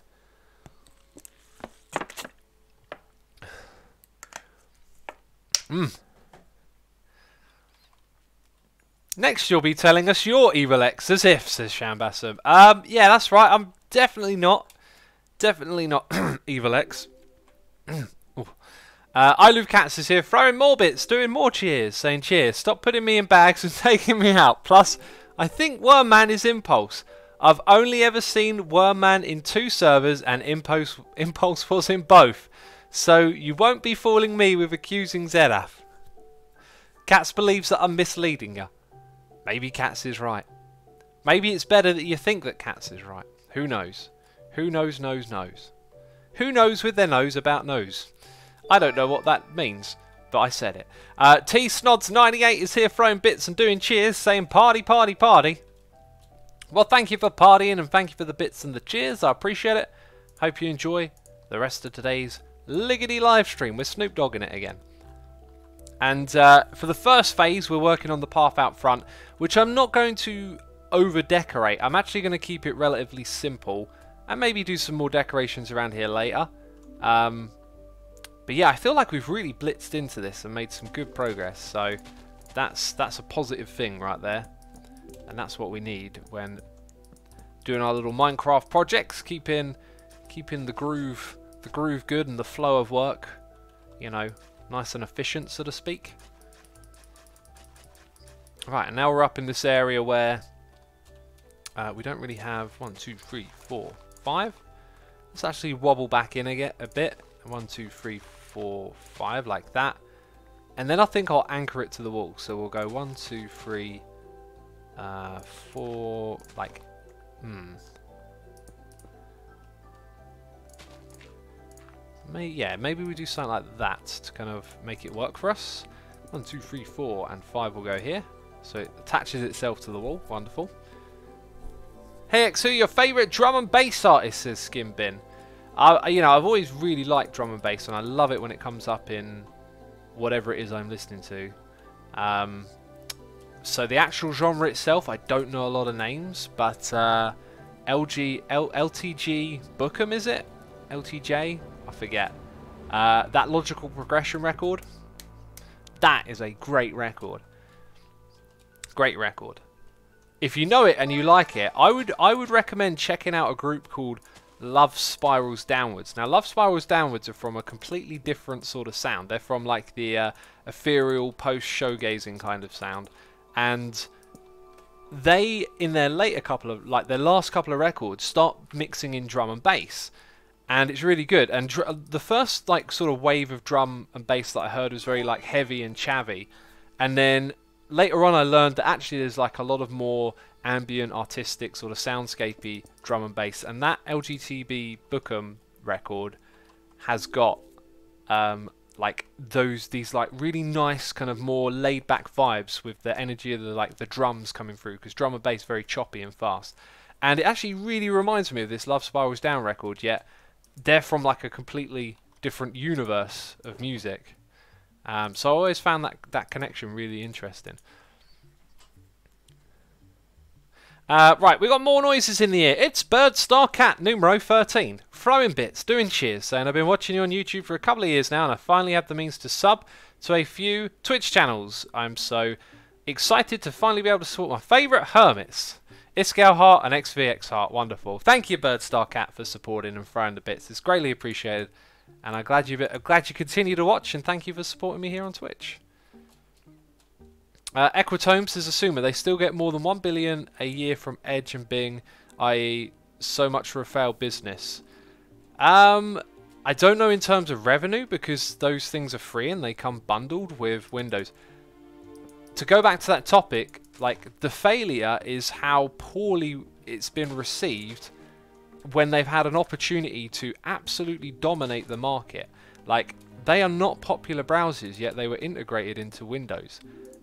Next you'll be telling us your evil ex as if, says Shambassam. Yeah, that's right. I'm definitely not evil ex. I Love Cats is here, throwing more bits, doing more cheers, saying cheers. Stop putting me in bags and taking me out. Plus, I think Worm Man is Impulse. I've only ever seen Worm Man in 2 servers and Impulse was in both. So you won't be fooling me with accusing Zedaf. Cats believes that I'm misleading you. Maybe Cats is right. Maybe it's better that you think that Cats is right. Who knows? Who knows, knows. Who knows with their nose about nose? I don't know what that means, but I said it. T-Snods98 is here throwing bits and doing cheers, saying party, party, party. Well, thank you for partying and thank you for the bits and the cheers. I appreciate it. Hope you enjoy the rest of today's Liggity live stream with Snoop Dogg in it again. And for the first phase, we're working on the path out front, which I'm not going to over-decorate. I'm actually going to keep it relatively simple and maybe do some more decorations around here later. But yeah, I feel like we've really blitzed into this and made some good progress. So that's a positive thing right there. And that's what we need when doing our little Minecraft projects, keeping the groove good and the flow of work, you know, nice and efficient, so to speak. Right, and now we're up in this area where we don't really have 1, 2, 3, 4, 5. Let's actually wobble back in a bit. 1, 2, 3, 4, 5, like that. And then I think I'll anchor it to the wall. So we'll go 1, 2, 3, 4, like, maybe we do something like that to kind of make it work for us. 1, 2, 3, 4, and 5 will go here. So it attaches itself to the wall. Wonderful. Hey X, who your favourite drum and bass artist, says Skimbin. You know, I've always really liked drum and bass, and I love it when it comes up in whatever it is I'm listening to. So the actual genre itself, I don't know a lot of names, but LTG Bookham, is it? LTJ? I forget. That Logical Progression record, that is a great record. Great record. If you know it and you like it, I would recommend checking out a group called Love Spirals Downwards. Now, Love Spirals Downwards are from a completely different sort of sound. They're from like the ethereal post-showgazing kind of sound, and they, in their later couple of, like their last couple of records, start mixing in drum and bass, and it's really good. And the first like sort of wave of drum and bass that I heard was very like heavy and chavvy, and then later on I learned that actually there's like a lot of more ambient, artistic, sort of soundscapey drum and bass, and that LGTB Bookham record has got like these like really nice kind of more laid back vibes with the energy of the drums coming through, because drum and bass very choppy and fast, and it actually really reminds me of this Love Spirals Down record, yet they're from like a completely different universe of music. So I always found that connection really interesting. Right, we got more noises in the air. It's Bird Star Cat numero 13, throwing bits, doing cheers, saying I've been watching you on YouTube for a couple of years now, and I finally had the means to sub to a few Twitch channels. I'm so excited to finally be able to support my favourite hermits, Iskal Heart and XVX Heart. Wonderful. Thank you, Bird Star Cat, for supporting and throwing the bits. It's greatly appreciated, and I'm glad you continue to watch, and thank you for supporting me here on Twitch. Equitomes says, Assumer, they still get more than 1 billion a year from Edge and Bing, i.e. so much for a failed business. I don't know in terms of revenue, because those things are free and they come bundled with Windows. To go back to that topic, like, the failure is how poorly it's been received when they've had an opportunity to absolutely dominate the market. Like, they are not popular browsers, yet they were integrated into Windows.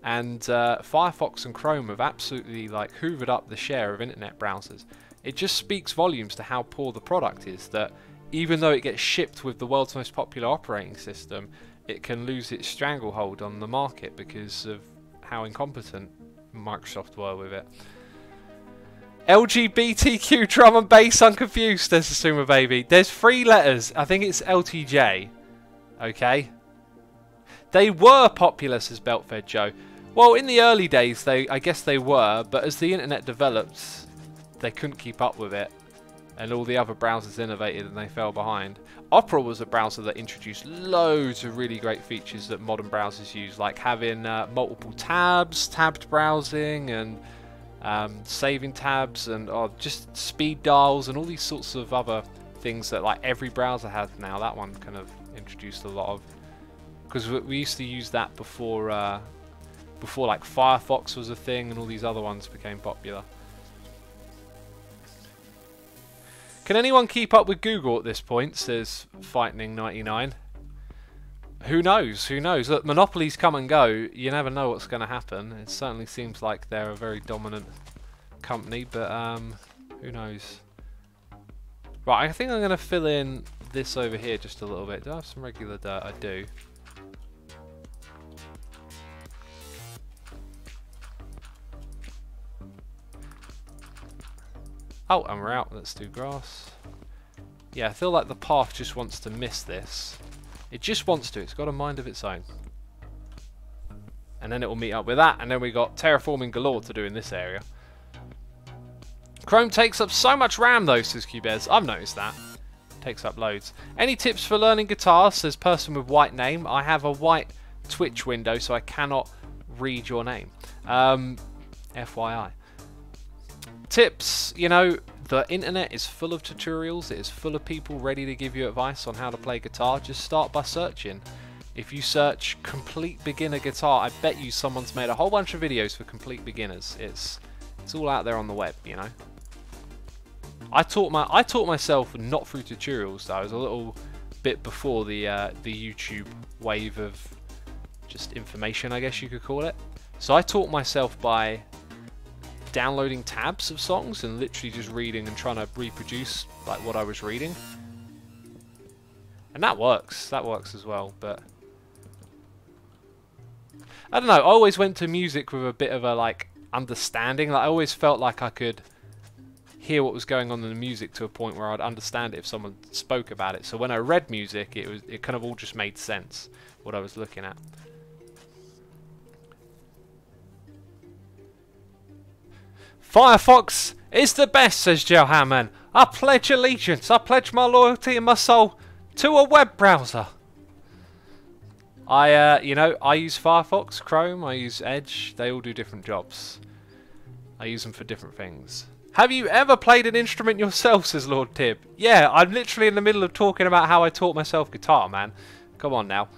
And Firefox and Chrome have absolutely like hoovered up the share of internet browsers. It just speaks volumes to how poor the product is, that even though it gets shipped with the world's most popular operating system, it can lose its stranglehold on the market because of how incompetent Microsoft were with it. LGBTQ drum and bass, I'm confused, says Asuma Baby. There's 3 letters. I think it's LTJ. Okay. They were popular, says Beltfed Joe. Well, in the early days, I guess they were, but as the internet developed, they couldn't keep up with it, and all the other browsers innovated and they fell behind. Opera was a browser that introduced loads of really great features that modern browsers use, like having multiple tabs, tabbed browsing, and saving tabs, and just speed dials, and all these sorts of other things that like every browser has now. That one kind of introduced a lot of, because we used to use that before like Firefox was a thing and all these other ones became popular. Can anyone keep up with Google at this point, says Fightening99. Who knows? Who knows? Look, monopolies come and go. You never know what's going to happen. It certainly seems like they're a very dominant company, but who knows? Right, I think I'm going to fill in this over here just a little bit. Do I have some regular dirt? I do. Oh, and we're out. Let's do grass. Yeah, I feel like the path just wants to miss this. It just wants to. It's got a mind of its own. And then it will meet up with that. And then we got terraforming galore to do in this area. Chrome takes up so much RAM though, says Cubez. I've noticed that. Takes up loads. Any tips for learning guitar, says person with white name. I have a white Twitch window, so I cannot read your name. FYI. Tips, you know, the internet is full of tutorials. It is full of people ready to give you advice on how to play guitar. Just start by searching. If you search complete beginner guitar, I bet you someone's made a whole bunch of videos for complete beginners. It's all out there on the web, you know. I taught myself not through tutorials though. I was a little bit before the YouTube wave of just information, I guess you could call it. So I taught myself by downloading tabs of songs and literally just reading and trying to reproduce like what I was reading. And that works as well, but I don't know, I always went to music with a bit of a like understanding. Like I always felt like I could hear what was going on in the music to a point where I'd understand it if someone spoke about it. So when I read music, it kind of all just made sense what I was looking at. Firefox is the best, says Joe Hammond. I pledge allegiance, I pledge my loyalty and my soul to a web browser. You know, I use Firefox, Chrome, I use Edge. They all do different jobs. I use them for different things. Have you ever played an instrument yourself, says Lord Tib? Yeah, I'm literally in the middle of talking about how I taught myself guitar, man. Come on now.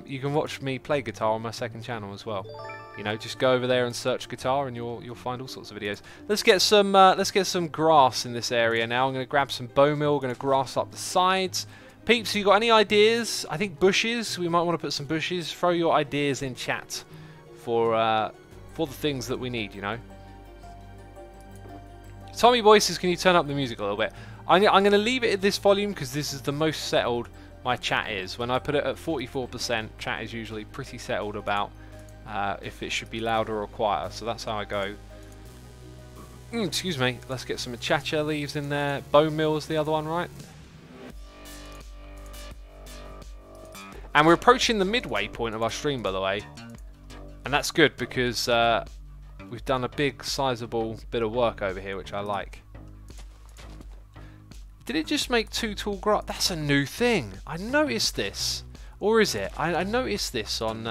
You can watch me play guitar on my second channel as well. You know, just go over there and search guitar, and you'll find all sorts of videos. Let's get some grass in this area now. I'm going to grab some bone meal. We're going to grass up the sides. Peeps, you got any ideas? I think bushes. We might want to put some bushes. Throw your ideas in chat for the things that we need. You know. Tommy Boy says, can you turn up the music a little bit? I'm going to leave it at this volume because this is the most settled, my chat is. When I put it at 44%, chat is usually pretty settled about if it should be louder or quieter. So that's how I go. Excuse me. Let's get some chacha leaves in there. Bone meal is the other one, right? And we're approaching the midway point of our stream, by the way. And that's good because we've done a big, sizable bit of work over here, which I like. Did it just make 2 tall grass? That's a new thing. I noticed this. Or is it? I noticed this on...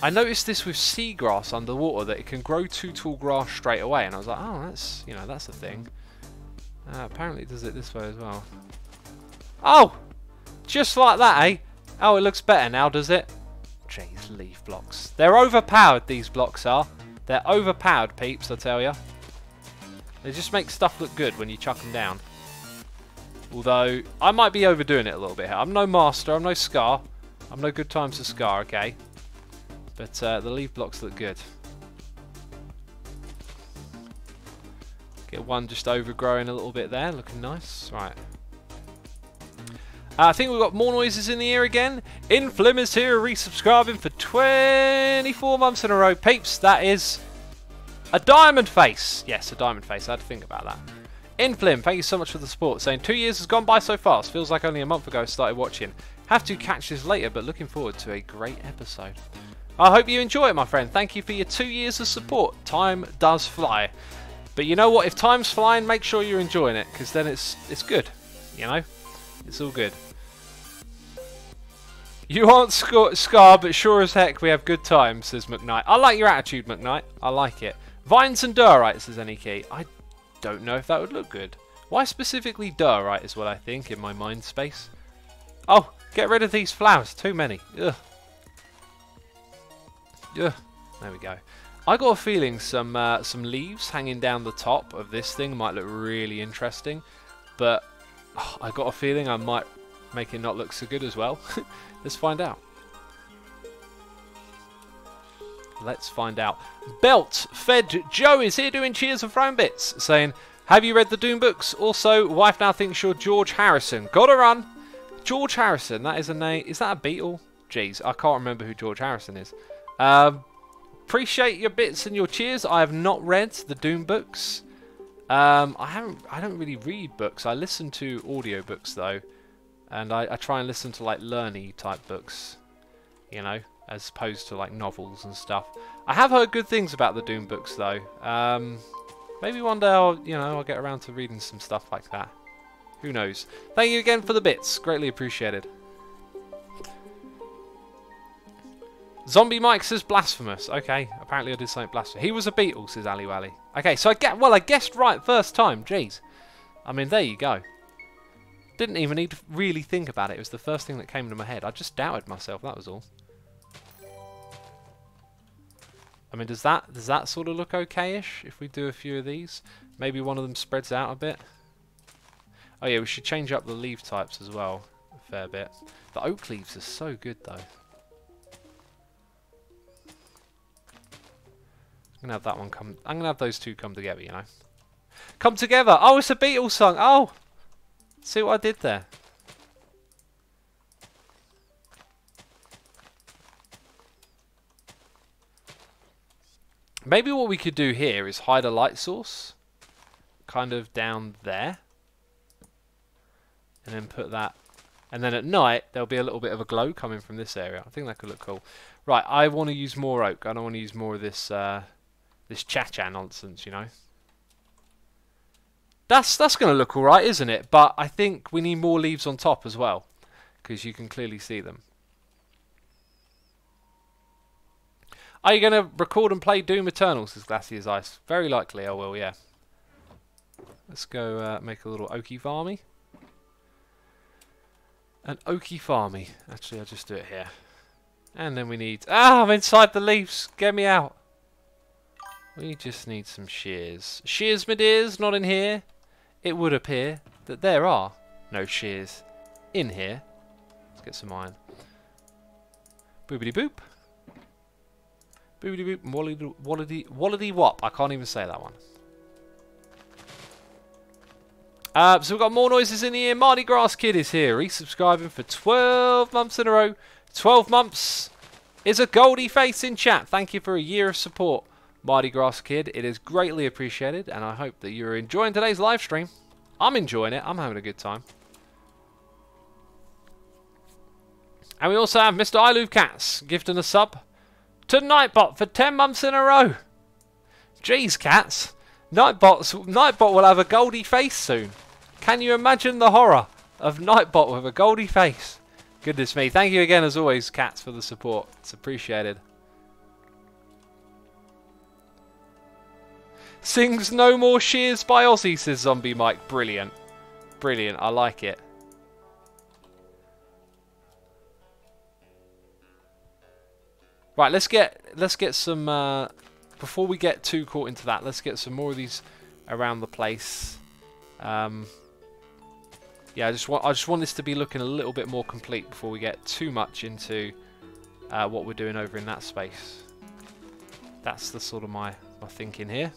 I noticed this with seagrass underwater, that it can grow 2 tall grass straight away. And I was like, oh, that's, you know, that's a thing. Apparently it does it this way as well. Oh! Just like that, eh? Oh, it looks better now, does it? Jeez, leaf blocks. They're overpowered, these blocks are. They're overpowered, peeps, I tell ya. They just make stuff look good when you chuck them down. Although, I might be overdoing it a little bit here. I'm no master, I'm no Scar. I'm no good times to Scar, okay? But the leaf blocks look good. Get one just overgrowing a little bit there, looking nice. Right. I think we've got more noises in the ear again. Inflim is here, resubscribing for 24 months in a row. Peeps, that is a diamond face. Yes, a diamond face. I had to think about that. Inflim, thank you so much for the support. Saying 2 years has gone by so fast. Feels like only a month ago I started watching. Have to catch this later, but looking forward to a great episode. I hope you enjoy it, my friend. Thank you for your 2 years of support. Time does fly. But you know what? If time's flying, make sure you're enjoying it, because then it's good. You know? It's all good. You aren't Scar, but sure as heck we have good times, says McKnight. I like your attitude, McKnight. I like it. Vines and Durite, says Aniki. I don't know if that would look good. Why specifically Durite is what I think in my mind space. Oh, get rid of these flowers. Too many. Ugh. Ugh. There we go. I got a feeling some leaves hanging down the top of this thing might look really interesting. But I got a feeling I might make it not look so good as well. Let's find out. Let's find out. Belt Fed Joe is here doing cheers and throwing bits, saying, have you read the Doom books? Also, wife now thinks you're George Harrison. Gotta run. George Harrison, that is a name. Is that a Beatle? Jeez, I can't remember who George Harrison is. Appreciate your bits and your cheers. I have not read the Doom books. I don't really read books. I listen to audiobooks though. And I try and listen to like learny type books, you know, as opposed to like novels and stuff. I have heard good things about the Doom books though. Maybe one day I'll get around to reading some stuff like that. Who knows? Thank you again for the bits, greatly appreciated. Zombie Mike says blasphemous. Okay, apparently I did something blasphemous. He was a Beatle, says Ali Wally. Okay, so I guessed right first time. Jeez, I mean there you go. Didn't even need to really think about it. It was the first thing that came into my head. I just doubted myself, that was all. I mean, does that sort of look okay-ish if we do a few of these? Maybe one of them spreads out a bit. Oh yeah, we should change up the leaf types as well a fair bit. The oak leaves are so good though. I'm gonna have that one come. I'm gonna have those two come together, you know. Come together. Oh, it's a Beatles song. Oh. See what I did there? Maybe what we could do here is hide a light source kind of down there and then put that, and then at night there'll be a little bit of a glow coming from this area. I think that could look cool. Right, I want to use more oak. I don't want to use more of this this cha-cha nonsense, you know. That's going to look alright, isn't it? But I think we need more leaves on top as well, because you can clearly see them. Are you going to record and play Doom Eternal, says Glacier's Ice? Very likely I will, yeah. Let's go make a little oaky farmy. An oaky farmy. Actually, I'll just do it here. And then we need... Ah, I'm inside the leaves. Get me out. We just need some shears. Shears, my dears, not in here. It would appear that there are no shears in here. Let's get some iron. Boobity boop. Boobity boop. Wallity wop. I can't even say that one. So we've got more noises in the ear. Mardi Gras Kid is here. Resubscribing for 12 months in a row. 12 months is a goldie face in chat. Thank you for a year of support, Mardi Gras Kid. It is greatly appreciated, and I hope that you're enjoying today's live stream. I'm enjoying it. I'm having a good time. And we also have Mr. I Love Cats gifting a sub to Nightbot for 10 months in a row. Jeez, cats. Nightbot will have a goldie face soon. Can you imagine the horror of Nightbot with a goldie face? Goodness me. Thank you again, as always, cats, for the support. It's appreciated. Sings No More Shears by Ozzy, says Zombie Mike. Brilliant. Brilliant. I like it. Right, let's get some before we get too caught into that, let's get some more of these around the place. Yeah, I just want this to be looking a little bit more complete before we get too much into what we're doing over in that space. That's the sort of my thinking here.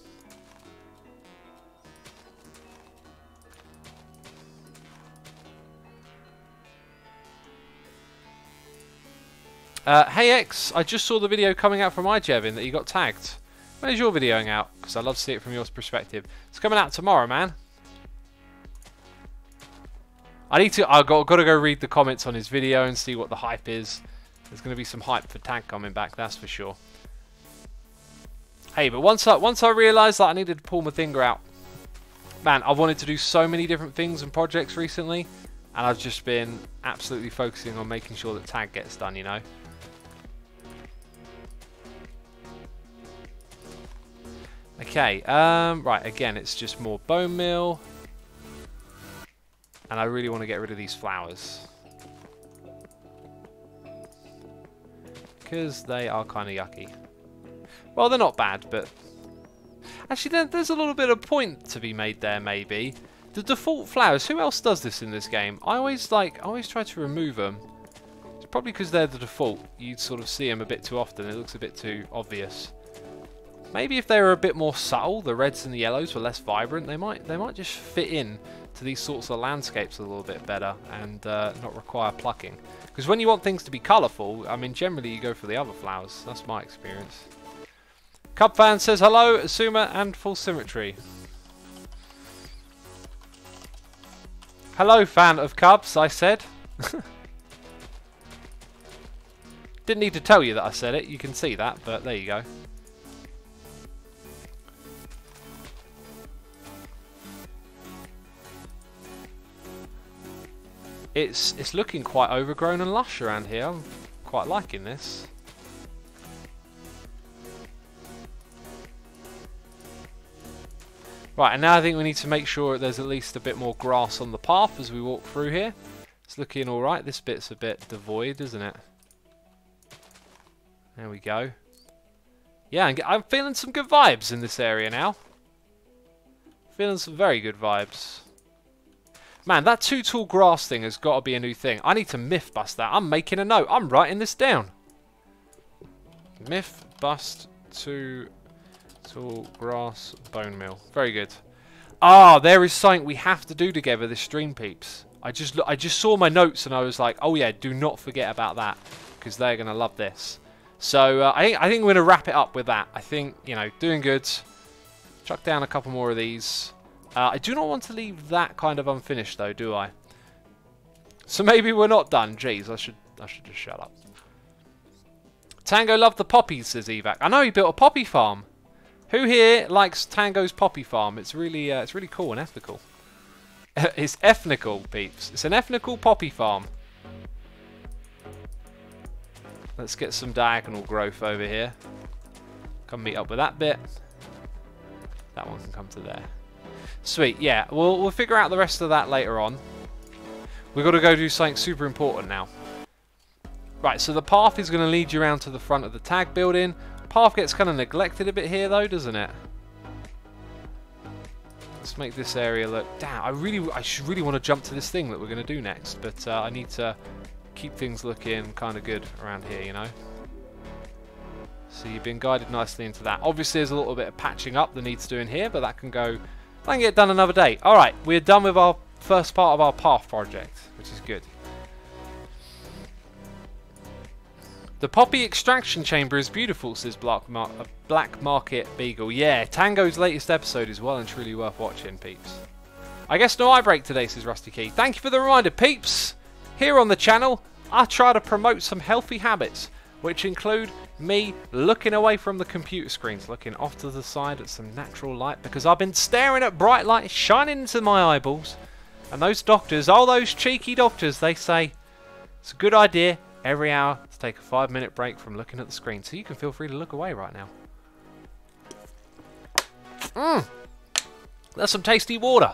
Hey X, I just saw the video coming out from iJevin that you got tagged. When is your video going out? Because I'd love to see it from your perspective. It's coming out tomorrow, man. I've got to go read the comments on his video and see what the hype is. There's going to be some hype for tag coming back, that's for sure. Hey, but once I realised that I needed to pull my finger out, man, I've wanted to do so many different things and projects recently, and I've just been absolutely focusing on making sure that tag gets done, you know. Okay, right, again, it's just more bone meal. And I really want to get rid of these flowers. Because they are kind of yucky. Well, they're not bad, but... Actually, there's a little bit of point to be made there, maybe. The default flowers, who else does this in this game? I always try to remove them. It's probably because they're the default. You sort of see them a bit too often. It looks a bit too obvious. Maybe if they were a bit more subtle, the reds and the yellows were less vibrant, they might just fit in to these sorts of landscapes a little bit better and not require plucking. Because when you want things to be colourful, I mean, generally you go for the other flowers. That's my experience. Cub fan says hello, Asuma and Full Symmetry. Hello, fan of Cubs, I said. Didn't need to tell you that I said it. You can see that, but there you go. It's looking quite overgrown and lush around here. I'm quite liking this. Right, and now I think we need to make sure there's at least a bit more grass on the path as we walk through here. It's looking alright. This bit's a bit devoid, isn't it? There we go. Yeah, I'm feeling some good vibes in this area now. Feeling some very good vibes. Man, that too tall grass thing has got to be a new thing. I need to myth bust that. I'm making a note. I'm writing this down. Myth bust too tall grass bone meal. Very good. Ah, there is something we have to do together this stream, peeps. I just saw my notes and I was like, oh yeah, do not forget about that because they're going to love this. So I think we're going to wrap it up with that. I think, you know, doing good. Chuck down a couple more of these. I do not want to leave that kind of unfinished though, do I? So maybe we're not done. Jeez, I should just shut up. Tango loved the poppies, says Evac. I know he built a poppy farm. Who here likes Tango's poppy farm? It's really cool and ethnical. It's ethnical, peeps. It's an ethnical poppy farm. Let's get some diagonal growth over here. Come meet up with that bit. That one can come to there. Sweet, yeah. We'll figure out the rest of that later on. We've got to go do something super important now. Right, so the path is going to lead you around to the front of the tag building. Path gets kind of neglected a bit here though, doesn't it? Let's make this area look... Damn, I really want to jump to this thing that we're going to do next, but I need to keep things looking kind of good around here, you know? So you've been guided nicely into that. Obviously there's a little bit of patching up that needs doing here, but that can go I can get it done another day. Alright, we're done with our first part of our path project, which is good. The poppy extraction chamber is beautiful, says Black Market Beagle. Yeah, Tango's latest episode is well and truly worth watching, peeps. I guess no eye break today, says Rusty Key. Thank you for the reminder, peeps. Here on the channel, I try to promote some healthy habits, which include me looking away from the computer screens, looking off to the side at some natural light, because I've been staring at bright light shining into my eyeballs. And those doctors, all those cheeky doctors, they say it's a good idea every hour to take a 5-minute break from looking at the screen. So you can feel free to look away right now. That's some tasty water.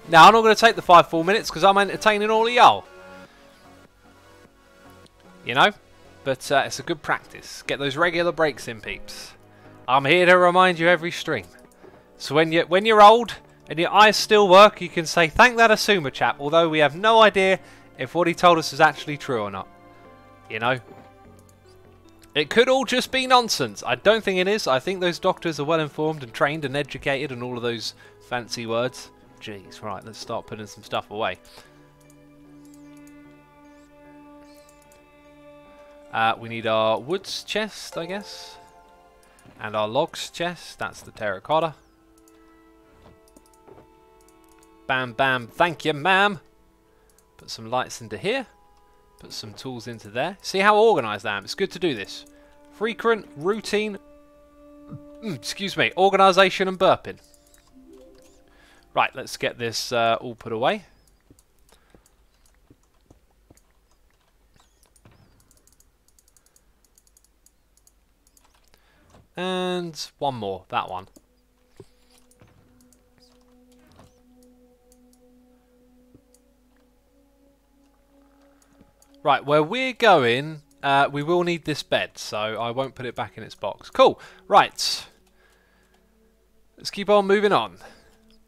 Now, I'm not going to take the 5 full minutes because I'm entertaining all of y'all. You know? But it's a good practice. Get those regular breaks in, peeps. I'm here to remind you every stream. So when you're old and your eyes still work, you can say, thank that Asuma chap, although we have no idea if what he told us is actually true or not. You know? It could all just be nonsense. I don't think it is. I think those doctors are well informed and trained and educated and all of those fancy words. Jeez, right, let's start putting some stuff away. We need our woods chest, I guess. And our logs chest, that's the terracotta. Bam, bam, thank you, ma'am. Put some lights into here. Put some tools into there. See how organised I am? It's good to do this. Frequent, routine, excuse me, organisation and burping. Right, let's get this all put away. And one more, that one. Right, where we're going, we will need this bed, so I won't put it back in its box. Cool, right. Let's keep on moving on.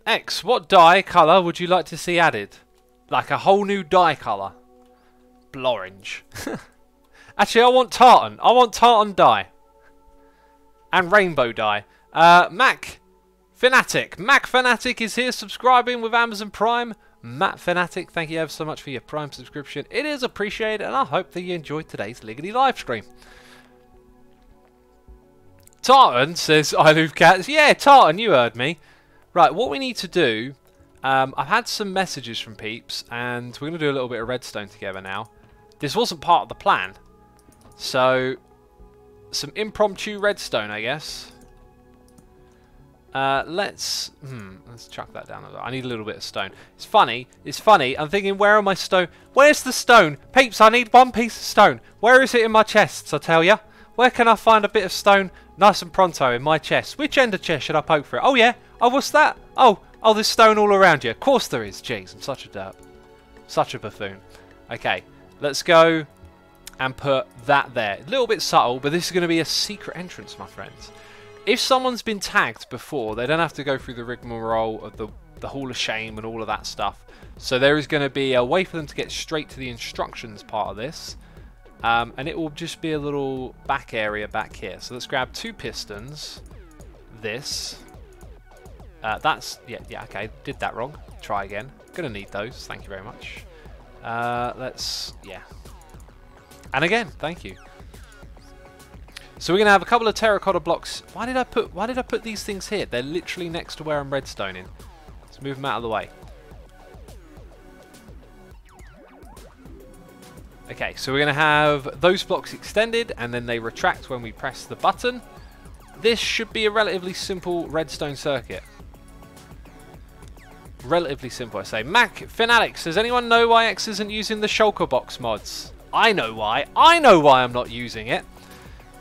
X, what dye colour would you like to see added? Like a whole new dye colour. Blorange. Actually, I want tartan. I want tartan dye. And rainbow dye. Mac Fanatic. Mac Fanatic is here subscribing with Amazon Prime. Matt Fanatic, thank you ever so much for your Prime subscription. It is appreciated, and I hope that you enjoyed today's Liggity live stream. Tartan says, I love cats. Yeah, Tartan, you heard me. Right, what we need to do, I've had some messages from peeps, and we're going to do a little bit of redstone together now. This wasn't part of the plan, so some impromptu redstone, I guess. Let's chuck that down a little. I need a little bit of stone. It's funny, I'm thinking, where are my stone? Where's the stone? Peeps, I need one piece of stone. Where is it in my chests, I tell ya? Where can I find a bit of stone nice and pronto in my chest? Which ender chest should I poke for it? Oh yeah. Oh, what's that? Oh, there's stone all around you. Of course there is. Jeez, I'm such a derp. Such a buffoon. Okay, let's go and put that there. A little bit subtle, but this is going to be a secret entrance, my friends. If someone's been tagged before, they don't have to go through the rigmarole of the Hall of Shame and all of that stuff. So there is going to be a way for them to get straight to the instructions part of this. And it will just be a little back area back here. So let's grab 2 pistons. This. Yeah, okay, did that wrong. Try again. Gonna need those, thank you very much. Yeah. And again, thank you. So we're gonna have a couple of terracotta blocks. Why did I put these things here? They're literally next to where I'm redstoning. Let's move them out of the way. Okay, so we're gonna have those blocks extended, and then they retract when we press the button. This should be a relatively simple redstone circuit. Relatively simple, I say. Mac Fanatics, does anyone know why X isn't using the shulker box mods? I know why. I know why I'm not using it.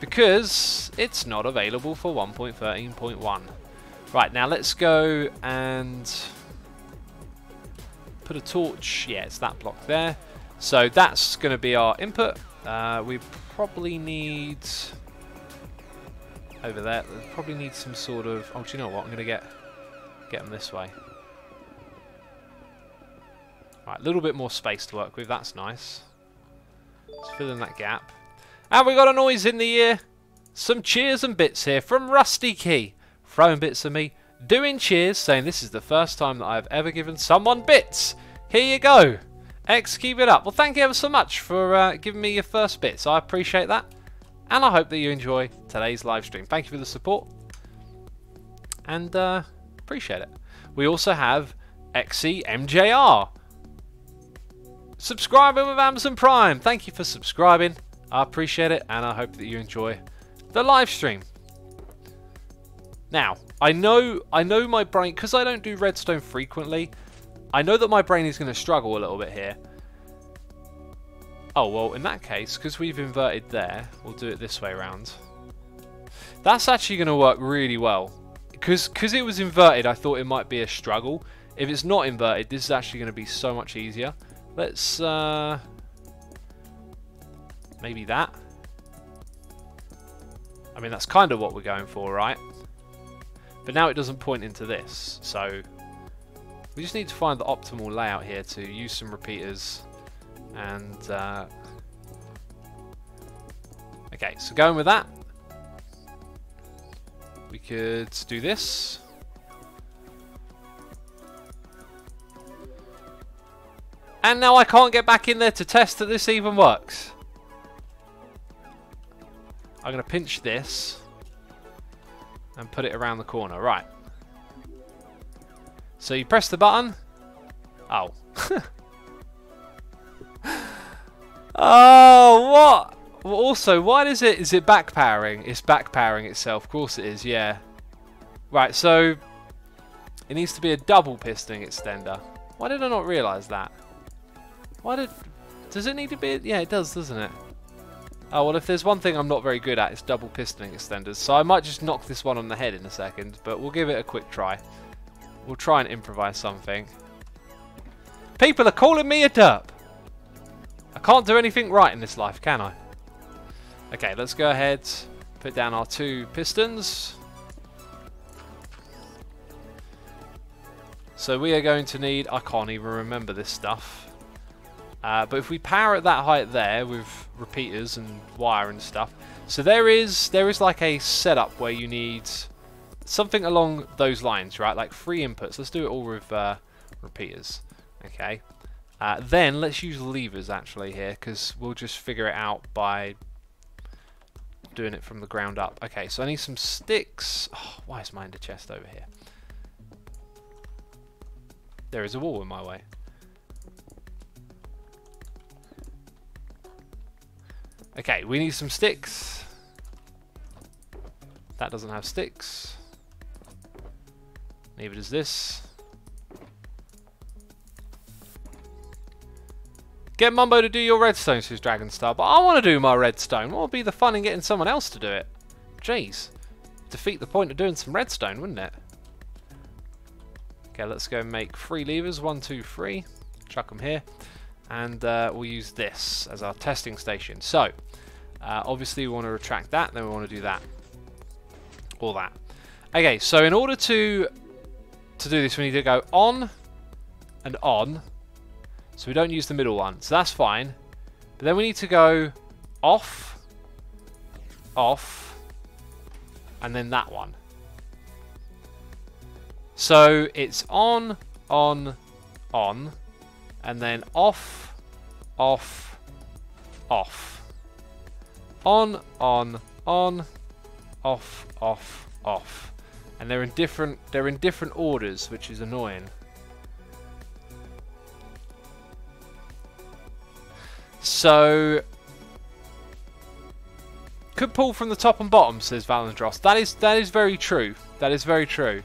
Because it's not available for 1.13.1. Right, now let's go and put a torch. Yeah, it's that block there. So that's going to be our input. We probably need over there. We probably need some sort of. Oh, do you know what? I'm going to get them this way. Right, a little bit more space to work with. That's nice. Let's fill in that gap. And we got a noise in the ear. Some cheers and bits here from Rusty Key. Throwing bits at me. Doing cheers, saying this is the first time that I've ever given someone bits. Here you go. X, keep it up. Well, thank you ever so much for giving me your first bits. I appreciate that. And I hope that you enjoy today's live stream. Thank you for the support. And appreciate it. We also have XCMJR. Subscribing with Amazon Prime. Thank you for subscribing. I appreciate it. And I hope that you enjoy the live stream. Now, I know my brain, because I don't do redstone frequently, I know that my brain is going to struggle a little bit here. Oh, well, in that case, because we've inverted there, we'll do it this way around. That's actually going to work really well. Because it was inverted, I thought it might be a struggle. If it's not inverted, this is actually going to be so much easier. Let's, maybe that. I mean, that's kind of what we're going for, right? But now it doesn't point into this, so we just need to find the optimal layout here to use some repeaters. And okay, so going with that, we could do this. And now I can't get back in there to test that this even works. I'm going to pinch this and put it around the corner. Right. So you press the button. Oh. Oh, what? Well, also, why is it back powering? It's back powering itself. Of course it is, yeah. Right, so it needs to be a double piston extender. Why did I not realise that? Does it need to be? Yeah, it does, doesn't it? Oh, well, if there's one thing I'm not very good at, it's double piston extenders. So I might just knock this one on the head in a second, but we'll give it a quick try. We'll try and improvise something. People are calling me a derp. I can't do anything right in this life, can I? Okay, let's go ahead, put down our 2 pistons. So we are going to need, I can't even remember this stuff. But if we power at that height there with repeaters and wire and stuff. So there is like a setup where you need something along those lines, right? Like 3 inputs. Let's do it all with repeaters. Okay. Then let's use levers actually here, because we'll just figure it out by doing it from the ground up. Okay, so I need some sticks. Oh, why is my ender chest over here? There is a wall in my way. Okay, we need some sticks. That doesn't have sticks. Neither does this. Get Mumbo to do your redstone, says Dragonstar. But I want to do my redstone. What would be the fun in getting someone else to do it? Jeez. Defeat the point of doing some redstone, wouldn't it? Okay, let's go and make 3 levers. 1, 2, 3. Chuck them here. And we'll use this as our testing station. So, obviously we want to retract that, then we want to do that. All that. Okay, so in order to do this, we need to go on and on. So we don't use the middle one. So that's fine. But then we need to go off, off, and then that one. So it's on, and then off, off, off. On, off, off, off. And they're in different orders, which is annoying. So could pull from the top and bottom, says Valandros. That is very true. That is very true.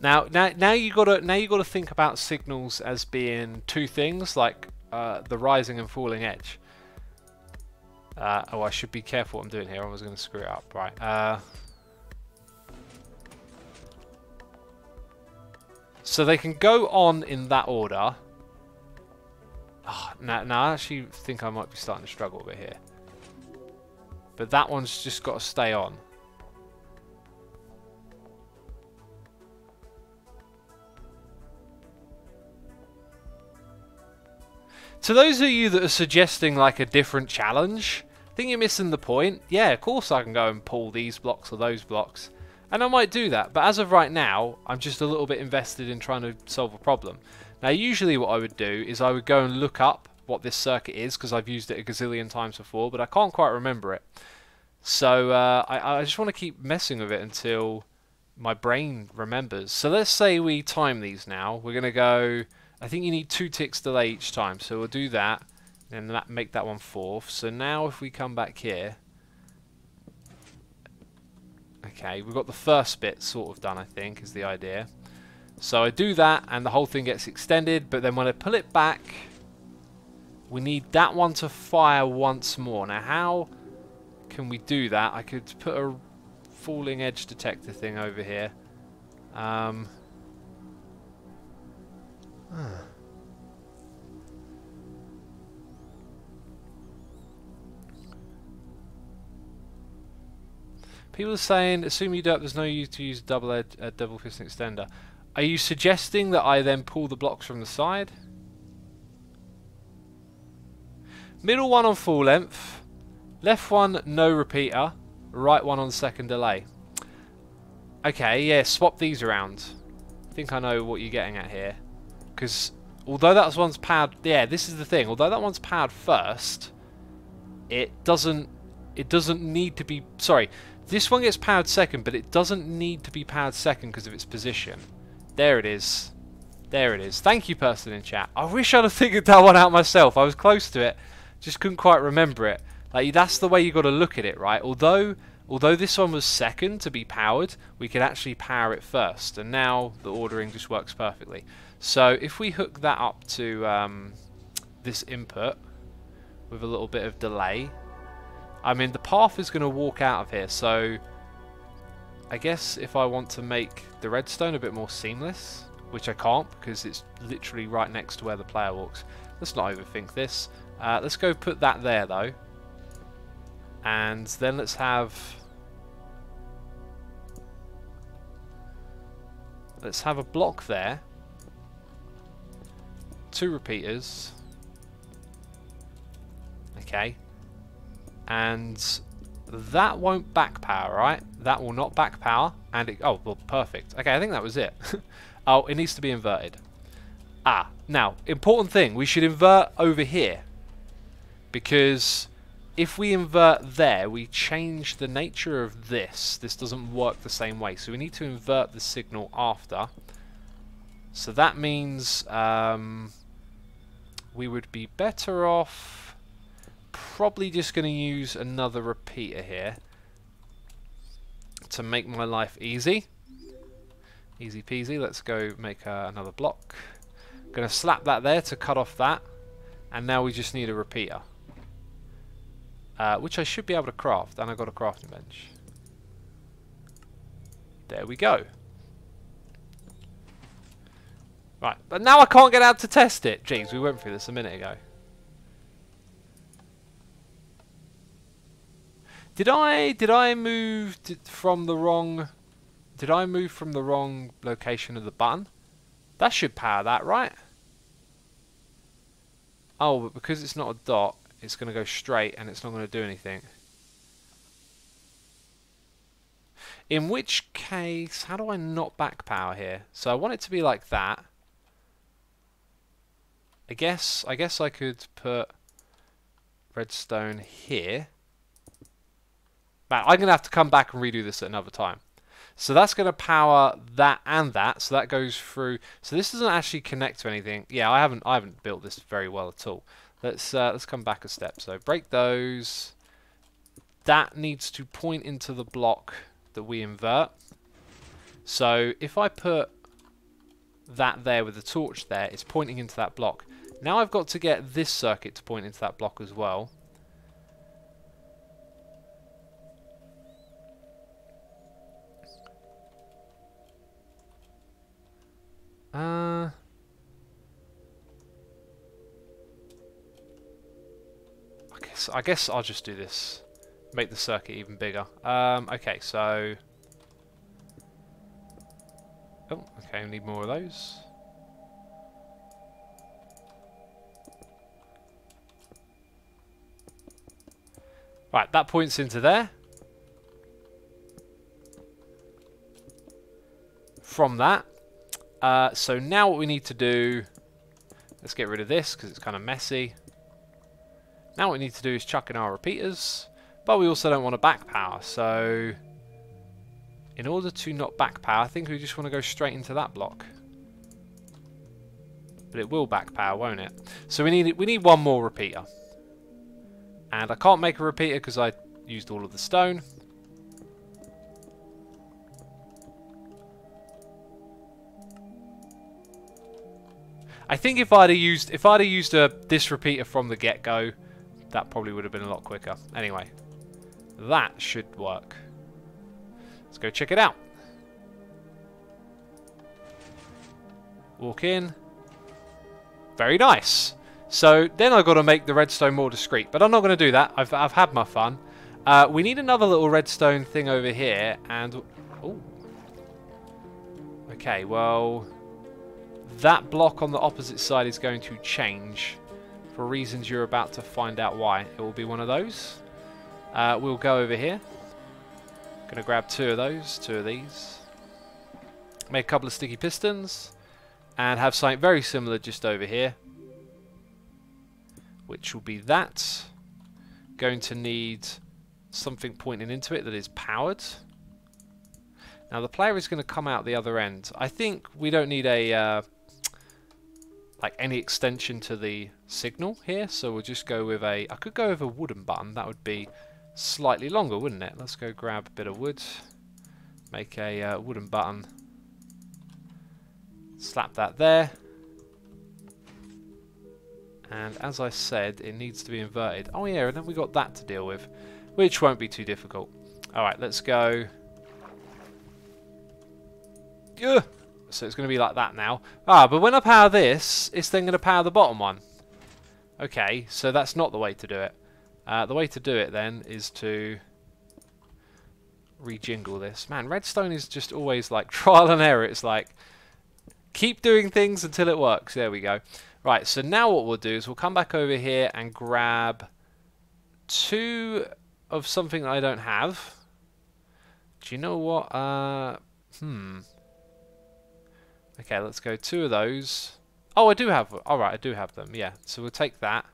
Now you gotta think about signals as being 2 things, like the rising and falling edge. Oh, I should be careful what I'm doing here. I was going to screw it up. Right. So they can go on in that order. Oh, now I actually think I might be starting to struggle a bit here. But that one's just got to stay on. To those of you that are suggesting like a different challenge, I think you're missing the point. Yeah, of course I can go and pull these blocks or those blocks. And I might do that, but as of right now, I'm just a little bit invested in trying to solve a problem. Now, usually what I would do is I would go and look up what this circuit is, because I've used it a gazillion times before, but I can't quite remember it. So I just want to keep messing with it until my brain remembers. So let's say we time these now. We're going to go, I think you need 2 ticks delay each time, so we'll do that, and make that one 4th. So now if we come back here, okay, we've got the first bit sort of done, I think, is the idea. So I do that, and the whole thing gets extended, but then when I pull it back, we need that one to fire once more. Now, how can we do that? I could put a falling edge detector thing over here. People are saying, assume you don't, there's no use to use double piston extender. Are you suggesting that I then pull the blocks from the side? Middle one on full length, left one no repeater, right one on second delay. Okay, yeah, swap these around. I think I know what you're getting at here. Because although that one's powered, yeah, this is the thing. Although that one's powered first, it doesn't need to be. Sorry, this one gets powered second, but it doesn't need to be powered second because of its position. There it is. There it is. Thank you, person in chat. I wish I'd have figured that one out myself. I was close to it, just couldn't quite remember it. Like, that's the way you got to look at it, right? Although this one was second to be powered, we could actually power it first, and now the ordering just works perfectly. So if we hook that up to this input with a little bit of delay, I mean, the path is going to walk out of here, so I guess if I want to make the redstone a bit more seamless, which I can't because it's literally right next to where the player walks. Let's not overthink this. Let's go put that there though. And then let's have a block there. 2 repeaters. Okay. And that won't back power, right? That will not back power. And it, oh, well, perfect. Okay, I think that was it. Oh, it needs to be inverted. Ah, now, important thing. We should invert over here. Because if we invert there, we change the nature of this. This doesn't work the same way. So we need to invert the signal after. So that means we would be better off probably just going to use another repeater here to make my life easy. Easy peasy. Let's go make another block. Going to slap that there to cut off that. And now we just need a repeater. Which I should be able to craft, and I've got a crafting bench. There we go. Right, but now I can't get out to test it. Jeez, we went through this a minute ago. Did I move from the wrong? Did I move from the wrong location of the button? That should power that, right? Oh, but because it's not a dot, it's going to go straight and it's not going to do anything. In which case, how do I not back power here? So I want it to be like that. I guess I could put redstone here. Man, I'm going to have to come back and redo this at another time. So that's going to power that and that. So that goes through. So this doesn't actually connect to anything. Yeah, I haven't built this very well at all. Let's come back a step. So break those. That needs to point into the block that we invert. So if I put that there with the torch there, it's pointing into that block. Now I've got to get this circuit to point into that block as well. I guess I'll just do this. Make the circuit even bigger. Okay, so... Oh, okay, we need more of those. Right, that points into there. From that. So now what we need to do... Let's get rid of this because it's kind of messy. Now what we need to do is chuck in our repeaters. But we also don't want to back power. So in order to not back power, I think we just want to go straight into that block. But it will back power, won't it? So we need one more repeater. And I can't make a repeater because I used all of the stone. I think if I'd have used this repeater from the get-go, that probably would have been a lot quicker. Anyway, that should work. Let's go check it out. Walk in. Very nice. So then I've got to make the redstone more discreet, but I'm not going to do that. I've had my fun. We need another little redstone thing over here, and ooh. Okay, well, that block on the opposite side is going to change for reasons you're about to find out why. It will be one of those. We'll go over here. Going to grab two of those, two of these. Make a couple of sticky pistons. And have something very similar just over here. Which will be that. Going to need something pointing into it that is powered. Now the player is going to come out the other end. I think we don't need a like any extension to the signal here, so we'll just go with a... I could go with a wooden button. That would be slightly longer, wouldn't it? Let's go grab a bit of wood. Make a wooden button. Slap that there. And as I said, it needs to be inverted. Oh yeah, and then we got that to deal with, which won't be too difficult. Alright, let's go. Ugh. So it's going to be like that now. Ah, but when I power this, it's then going to power the bottom one. Okay, so that's not the way to do it. The way to do it then is to rejiggle this. Man, redstone is just always like trial and error. It's like... keep doing things until it works. There we go. Right, so now what we'll do is we'll come back over here and grab two of something that I don't have. Do you know what? Okay, let's go two of those. Oh, I do have... Alright, I do have them. Yeah, so we'll take that.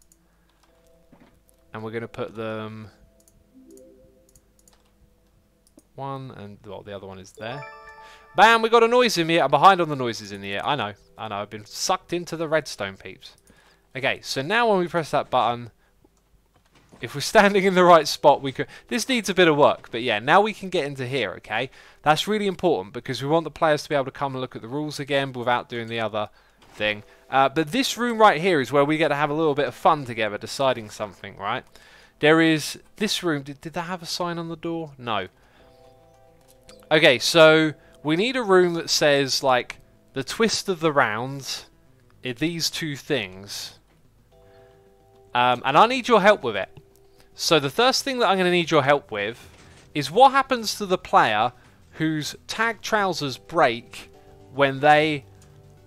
And we're going to put them... one, and well, the other one is there. Bam, we got a noise in here. I'm behind on the noises in the air. I know. I've been sucked into the redstone, peeps. Okay, so now when we press that button, if we're standing in the right spot, we could... This needs a bit of work, but yeah, now we can get into here, okay? That's really important because we want the players to be able to come and look at the rules again without doing the other thing. But this room right here is where we get to have a little bit of fun together, deciding something, right? There is this room. Did that have a sign on the door? No. Okay, so... we need a room that says, like, the twist of the round are these two things. And I need your help with it. So the first thing that I'm going to need your help with is what happens to the player whose tag trousers break when they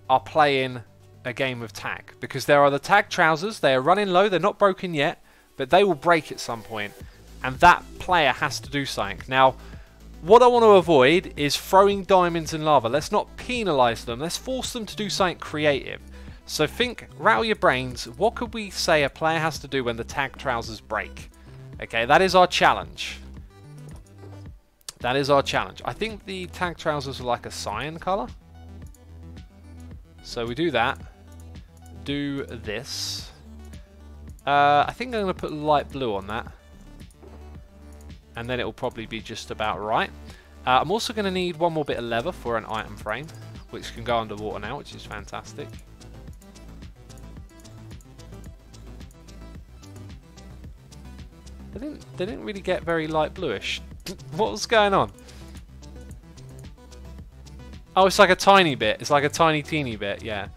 are playing a game of tag. Because there are the tag trousers, they are running low, they're not broken yet, but they will break at some point. And that player has to do something. Now... what I want to avoid is throwing diamonds in lava. Let's not penalise them. Let's force them to do something creative. So think, rattle your brains. What could we say a player has to do when the tag trousers break? Okay, that is our challenge. That is our challenge. I think the tag trousers are like a cyan colour. So we do that. Do this. I think I'm going to put light blue on that. And then it will probably be just about right. I'm also going to need one more bit of leather for an item frame, which can go underwater now, which is fantastic. They didn't really get very light bluish. What was going on? Oh, it's like a tiny bit. It's like a tiny, teeny bit, yeah.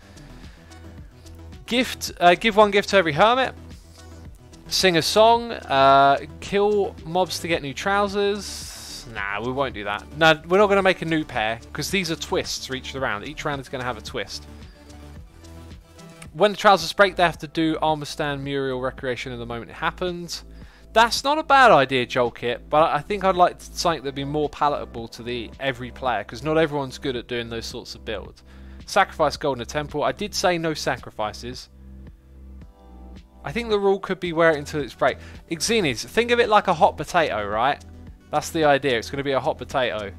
Gift, give one gift to every hermit. Sing a song, kill mobs to get new trousers. Nah, we won't do that. No, we're not going to make a new pair, because these are twists for each round. Each round is going to have a twist. When the trousers break, they have to do armor stand Muriel recreation in the moment it happens. That's not a bad idea, Jolkit, but I think I'd like something that'd be more palatable to every player, because not everyone's good at doing those sorts of builds. Sacrifice gold in a temple. I did say no sacrifices. I think the rule could be wear it until it's break. Xenies, think of it like a hot potato, right? That's the idea. It's going to be a hot potato.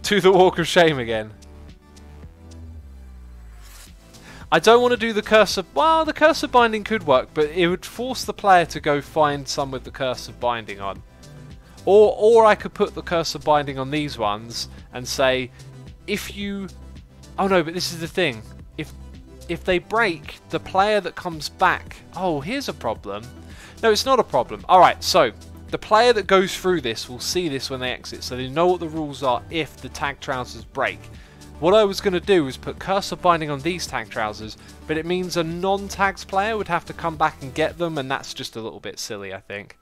To the walk of shame again. I don't want to do the curse of... Well, the curse of binding could work, but it would force the player to go find some with the curse of binding on. Or I could put the curse of binding on these ones and say, if you... Oh no, but this is the thing. If they break, the player that comes back... Oh, here's a problem. No, it's not a problem. Alright, so... The player that goes through this will see this when they exit, so they know what the rules are if the tag trousers break. What I was going to do was put cursor binding on these tag trousers, but it means a non-tags player would have to come back and get them, and that's just a little bit silly, I think.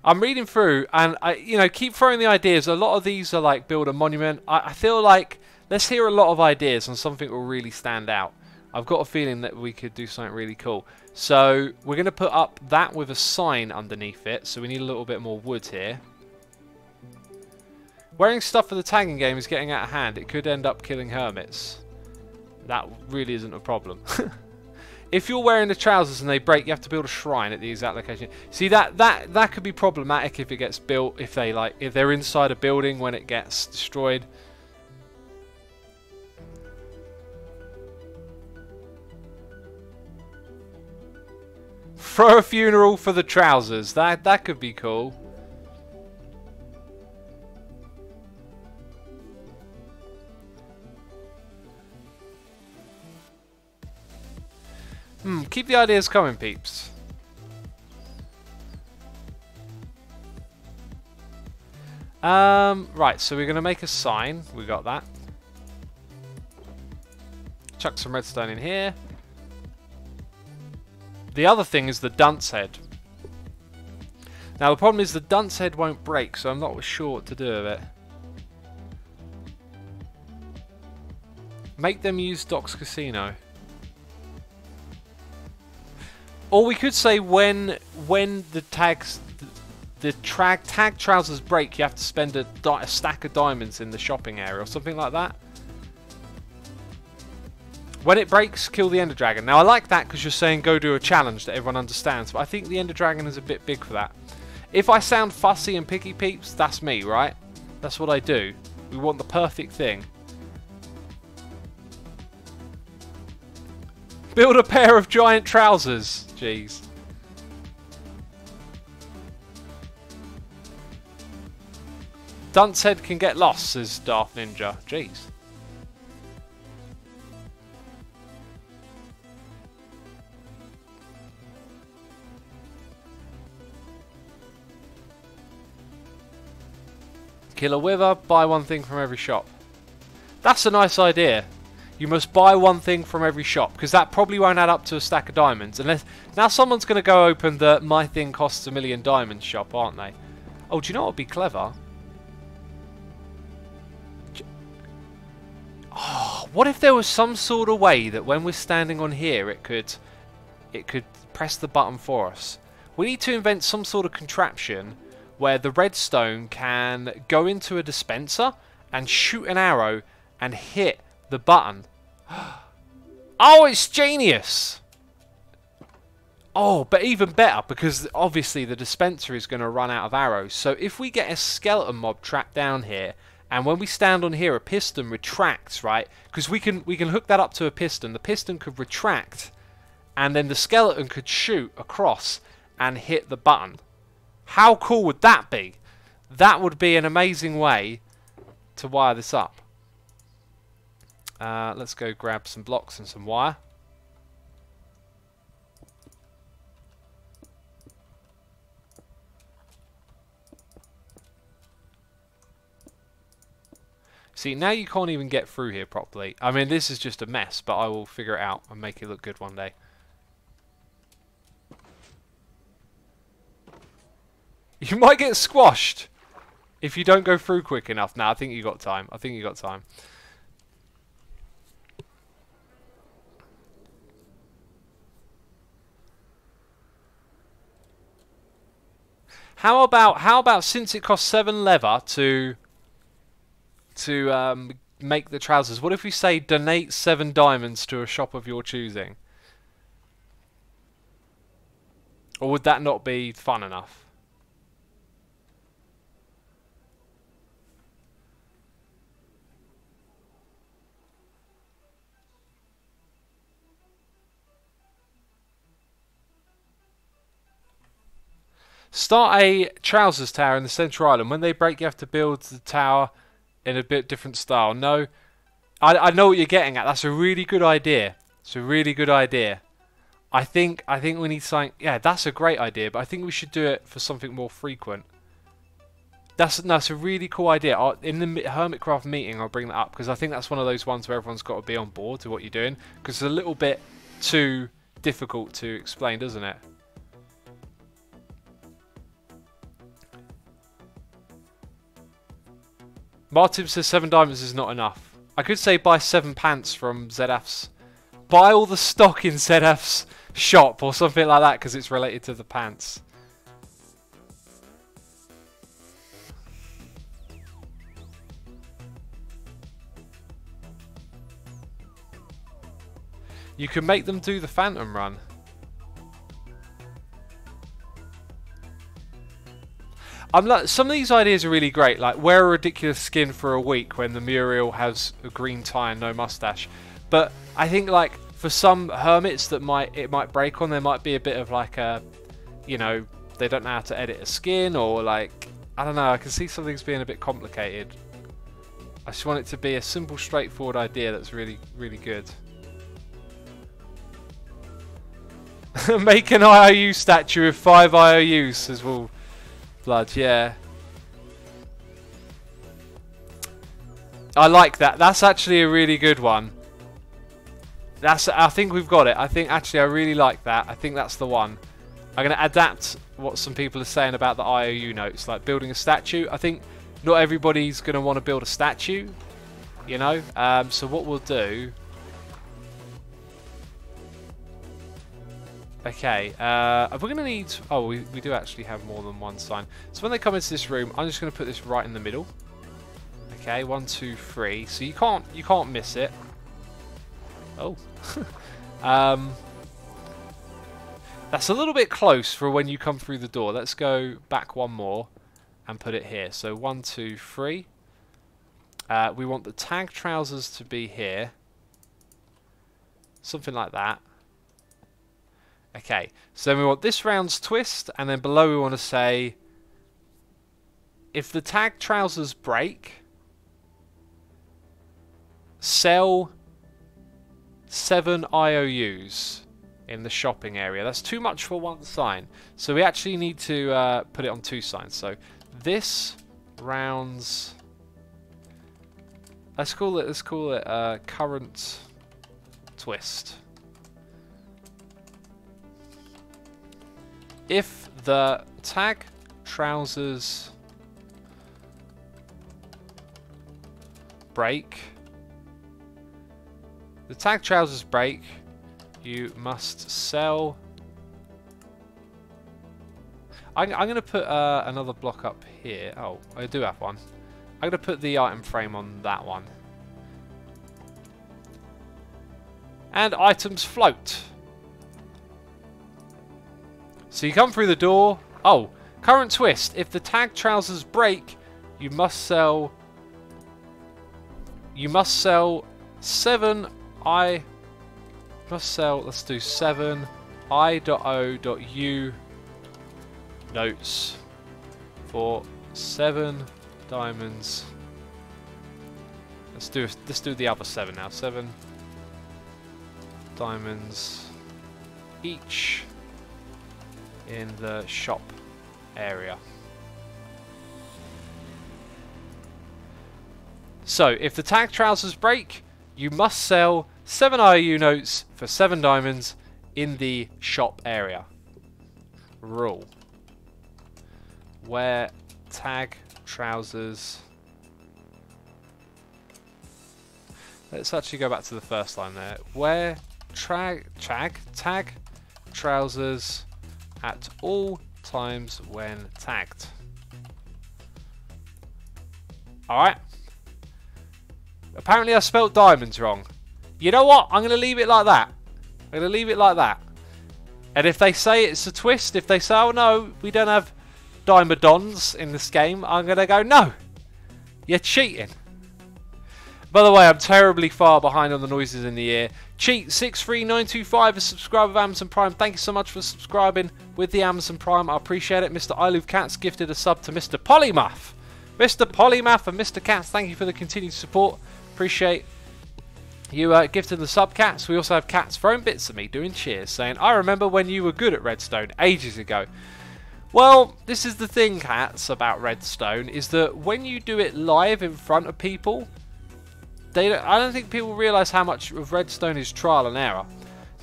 I'm reading through, and I keep throwing the ideas. A lot of these are like build a monument. I feel like let's hear a lot of ideas on something that will really stand out. I've got a feeling that we could do something really cool. So we're going to put up that with a sign underneath it. So we need a little bit more wood here. Wearing stuff for the tagging game is getting out of hand. It could end up killing hermits. That really isn't a problem. If you're wearing the trousers and they break, you have to build a shrine at the exact location. See, that could be problematic if it gets built, if they're inside a building when it gets destroyed. Throw a funeral for the trousers. That could be cool. Keep the ideas coming, peeps. Right, so we're going to make a sign. We got that. Chuck some redstone in here. The other thing is the dunce head. Now the problem is the dunce head won't break, so I'm not sure what to do with it. Make them use Doc's Casino. Or we could say when the tag trousers break, you have to spend a stack of diamonds in the shopping area or something like that. When it breaks, kill the Ender Dragon. Now I like that because you're saying go do a challenge that everyone understands, but I think the Ender Dragon is a bit big for that. If I sound fussy and picky, peeps, that's me, right? That's what I do. We want the perfect thing. Build a pair of giant trousers. Jeez. Dunce head can get lost, says Darth Ninja. Jeez. Kill a wither, buy one thing from every shop. That's a nice idea. You must buy one thing from every shop, because that probably won't add up to a stack of diamonds. Unless now someone's going to go open the my thing costs a million diamonds shop, aren't they? Oh, do you know what would be clever? Oh, what if there was some sort of way that when we're standing on here, it could press the button for us? We need to invent some sort of contraption where the redstone can go into a dispenser and shoot an arrow and hit the button. Oh, it's genius! Oh, but even better, because obviously the dispenser is going to run out of arrows. So if we get a skeleton mob trapped down here, and when we stand on here, a piston retracts, right? Because we can hook that up to a piston. The piston could retract, and then the skeleton could shoot across and hit the button. How cool would that be? That would be an amazing way to wire this up. Let's go grab some blocks and some wire. See, now you can't even get through here properly. I mean, this is just a mess, but I will figure it out and make it look good one day. You might get squashed if you don't go through quick enough. Now, I think you got time. I think you got time. How about since it costs 7 leather to make the trousers, what if we say donate 7 diamonds to a shop of your choosing? Or would that not be fun enough? Start a trousers tower in the central island. When they break, you have to build the tower in a bit different style. No, I know what you're getting at. That's a really good idea. It's a really good idea. I think we need something. Yeah, that's a great idea. But I think we should do it for something more frequent. That's a really cool idea. In the Hermitcraft meeting, I'll bring that up because I think that's one of those ones where everyone's got to be on board to what you're doing because it's a little bit too difficult to explain, doesn't it? Martin says 7 diamonds is not enough. I could say buy 7 pants from ZF's. Buy all the stock in ZF's shop or something like that because it's related to the pants. You can make them do the Phantom run. Some of these ideas are really great, like wear a ridiculous skin for a week when the Muriel has a green tie and no mustache. But I think like for some hermits that it might break on, there might be a bit of like a, you know, they don't know how to edit a skin or like, I don't know, I can see some things being a bit complicated. I just want it to be a simple, straightforward idea that's really, really good. Make an IOU statue with 5 IOUs, says Wolf Blood, yeah. I like that. That's actually a really good one. I think we've got it. I think actually I really like that. I think that's the one. I'm going to adapt what some people are saying about the IOU notes, like building a statue. I think not everybody's going to want to build a statue, you know. So what we'll do... Okay, we're going to need... Oh, we do actually have more than one sign. So when they come into this room, I'm just going to put this right in the middle. Okay, 1, 2, 3. So you can't miss it. Oh. That's a little bit close for when you come through the door. Let's go back one more and put it here. So 1, 2, 3. We want the tag trousers to be here. Something like that. Okay, so then we want this round's twist, and then below we want to say, if the tag trousers break, sell 7 IOUs in the shopping area. That's too much for one sign, so we actually need to put it on 2 signs. So this round's, let's call it current twist. If the tag trousers break, you must sell. I'm going to put another block up here. Oh, I do have one. I'm going to put the item frame on that one. And items float. So you come through the door. Oh, current twist. If the tag trousers break, you must sell 7 let's do 7 I.O.U notes for 7 diamonds. Let's do the other 7 now. 7 diamonds each in the shop area. So, if the tag trousers break, you must sell 7 IOU notes for 7 diamonds in the shop area. Rule. Wear tag trousers. Let's actually go back to the first line there. Wear tag trousers at all times when tagged. Alright. Apparently I spelt diamonds wrong. You know what? I'm going to leave it like that. I'm going to leave it like that. And if they say it's a twist, if they say, oh no, we don't have diamondons in this game, I'm going to go, no, you're cheating. By the way, I'm terribly far behind on the noises in the ear. Cheat63925, a subscriber of Amazon Prime. Thank you so much for subscribing with the Amazon Prime. I appreciate it. Mr. I Love Cats gifted a sub to Mr. Polymath. Mr. Polymath and Mr. Cats, thank you for the continued support. Appreciate you gifted the sub, Cats. We also have Cats throwing bits at me, doing cheers, saying, I remember when you were good at Redstone ages ago. Well, this is the thing, Cats, about Redstone, is that when you do it live in front of people, I don't think people realise how much of Redstone is trial and error.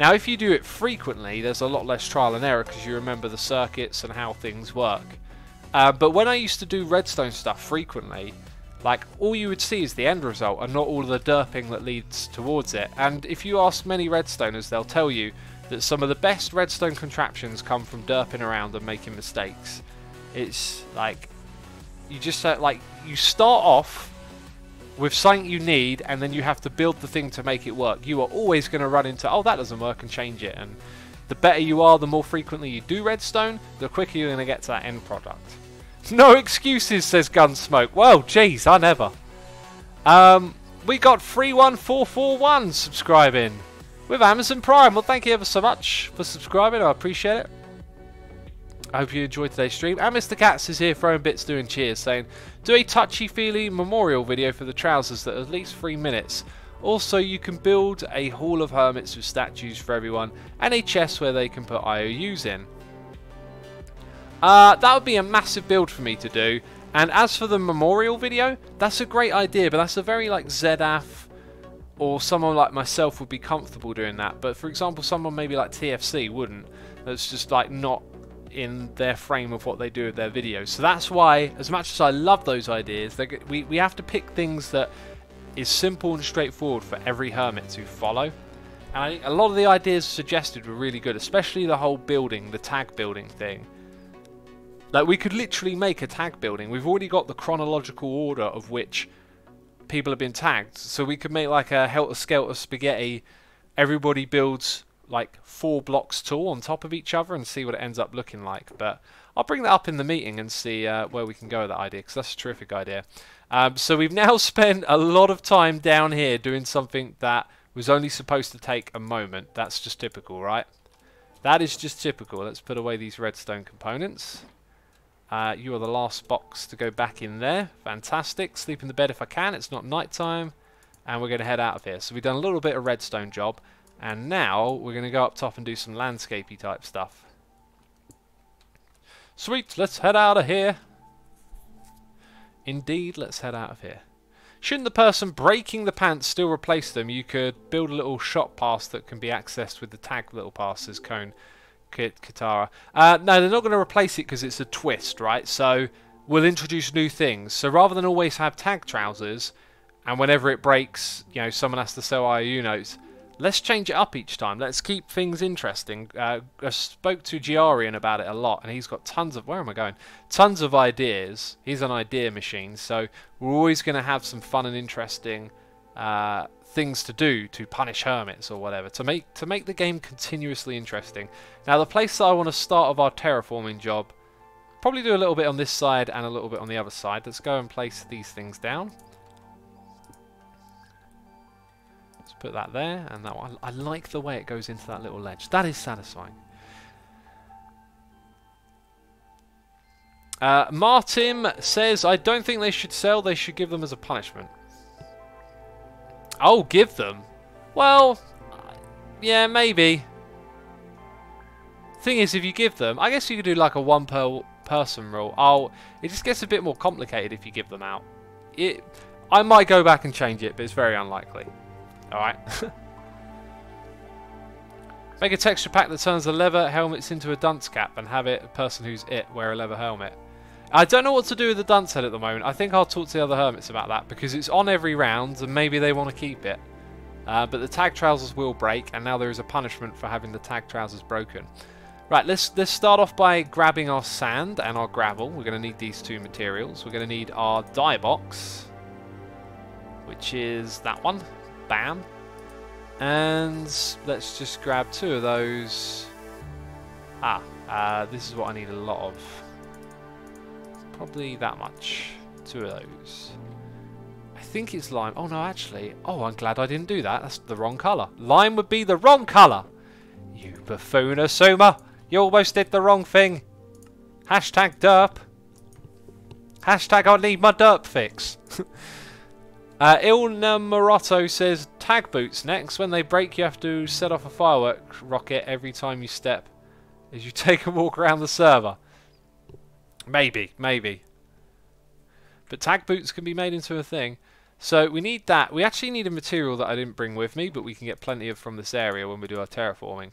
Now, if you do it frequently, there's a lot less trial and error because you remember the circuits and how things work. But when I used to do Redstone stuff frequently, like, all you would see is the end result and not all of the derping that leads towards it. And if you ask many Redstoners, they'll tell you that some of the best Redstone contraptions come from derping around and making mistakes. It's like, you just like, you start off with something you need and then you have to build the thing to make it work. You are always going to run into, oh, that doesn't work, and change it. And the better you are, the more frequently you do Redstone, the quicker you're going to get to that end product. No excuses, says Gunsmoke. Well, geez, I never. We got 31441 subscribing with Amazon Prime. Well, thank you ever so much for subscribing. I appreciate it. I hope you enjoyed today's stream. And Mr. Cats is here throwing bits, doing cheers, saying, do a touchy-feely memorial video for the trousers that are at least 3 minutes. Also, you can build a hall of hermits with statues for everyone and a chest where they can put IOUs in. That would be a massive build for me to do. And as for the memorial video, that's a great idea, but that's a very like ZAF or someone like myself would be comfortable doing that. But for example, someone maybe like TFC wouldn't. That's just like not in their frame of what they do with their videos. So that's why, as much as I love those ideas, we have to pick things that is simple and straightforward for every hermit to follow. And I think a lot of the ideas suggested were really good, especially the whole building, the tag building thing. Like, we could literally make a tag building. We've already got the chronological order of which people have been tagged. So we could make like a helter-skelter spaghetti. Everybody builds like 4 blocks tall on top of each other and see what it ends up looking like. But I'll bring that up in the meeting and see where we can go with that idea, because that's a terrific idea. So we've now spent a lot of time down here doing something that was only supposed to take a moment. That's just typical, right? That is just typical. Let's put away these redstone components. You are the last box to go back in there. Fantastic. Sleep in the bed if I can. It's not night time. And we're going to head out of here. So we've done a little bit of redstone job. And now we're going to go up top and do some landscapey type stuff. Sweet. Let's head out of here. Indeed, let's head out of here. Shouldn't the person breaking the pants still replace them? You could build a little shop pass that can be accessed with the tag little passes cone. Katara. No, they're not going to replace it because it's a twist, right? So we'll introduce new things. So rather than always have tag trousers, and whenever it breaks, you know, someone has to sell IOU notes, let's change it up each time. Let's keep things interesting. I spoke to Giarian about it a lot, and he's got tons of, where am I going? Tons of ideas. He's an idea machine, so we're always going to have some fun and interesting things to do to punish hermits or whatever, to make the game continuously interesting. Now, the place that I want to start of our terraforming job, probably do a little bit on this side and a little bit on the other side. Let's go and place these things down. Let's put that there, and that one. I like the way it goes into that little ledge. That is satisfying. Martin says, I don't think they should sell, they should give them as a punishment. Oh, give them? Well, yeah, maybe. Thing is, if you give them, I guess you could do like a 1 per person rule. Oh, it just gets a bit more complicated if you give them out. I might go back and change it, but it's very unlikely. Alright. Make a texture pack that turns the leather helmets into a dunce cap and have a person who's it wear a leather helmet. I don't know what to do with the dunce head at the moment. I think I'll talk to the other hermits about that because it's on every round and maybe they want to keep it. But the tag trousers will break, and now there is a punishment for having the tag trousers broken. Right, let's start off by grabbing our sand and our gravel. We're going to need these two materials. We're going to need our dye box, which is that one. Bam. And let's just grab two of those. This is what I need a lot of. Probably that much. Two of those. I think it's lime. Oh no, actually. Oh, I'm glad I didn't do that. That's the wrong colour. Lime would be the wrong colour. You buffoon, Asuma. You almost did the wrong thing. Hashtag derp. Hashtag I need my derp fix. Ilna Morotto says tag boots next. When they break, you have to set off a firework rocket every time you step as you take a walk around the server. Maybe. But tag boots can be made into a thing. So we need that. We actually need a material that I didn't bring with me, but we can get plenty of from this area when we do our terraforming.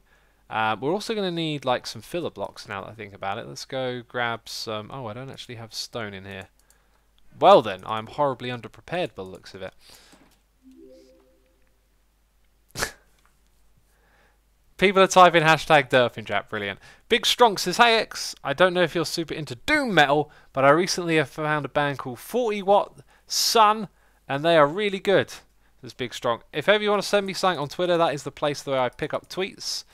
We're also going to need like some filler blocks now that I think about it. Let's go grab some... Oh, I don't actually have stone in here. Well then, I'm horribly underprepared by the looks of it. People are typing hashtag derp in chat, brilliant. Big Strong says, hey X, I don't know if you're super into doom metal, but I recently have found a band called 40 Watt Sun, and they are really good. Says Big Strong. If ever you want to send me something on Twitter, that is the place where I pick up tweets.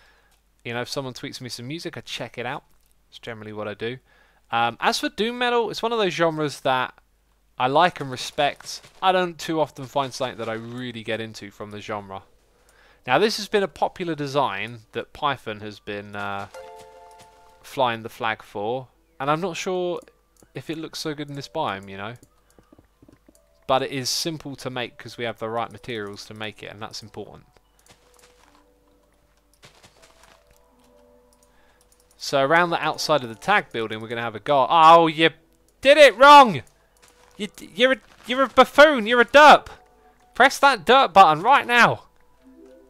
You know, if someone tweets me some music, I check it out. It's generally what I do. As for doom metal, it's one of those genres that I like and respect. I don't too often find something that I really get into from the genre. Now this has been a popular design that Python has been flying the flag for, and I'm not sure if it looks so good in this biome, you know. But it is simple to make because we have the right materials to make it, and that's important. So around the outside of the tag building we're going to have a guard. Oh, you did it wrong! You're a buffoon. You're a derp. Press that dirt button right now.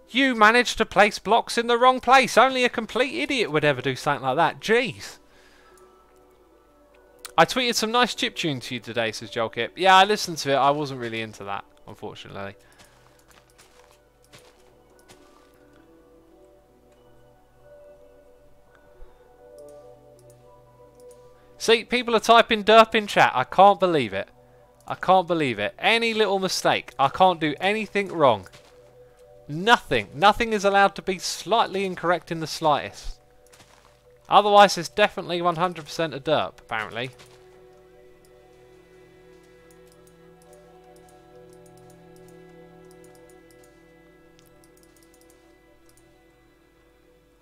You managed to place blocks in the wrong place. Only a complete idiot would ever do something like that. Jeez. I tweeted some nice chiptune to you today, says Jolkip. Yeah, I listened to it. I wasn't really into that, unfortunately. See, people are typing derp in chat. I can't believe it. I can't believe it. Any little mistake. I can't do anything wrong. Nothing. Nothing is allowed to be slightly incorrect in the slightest. Otherwise, it's definitely 100% a derp, apparently.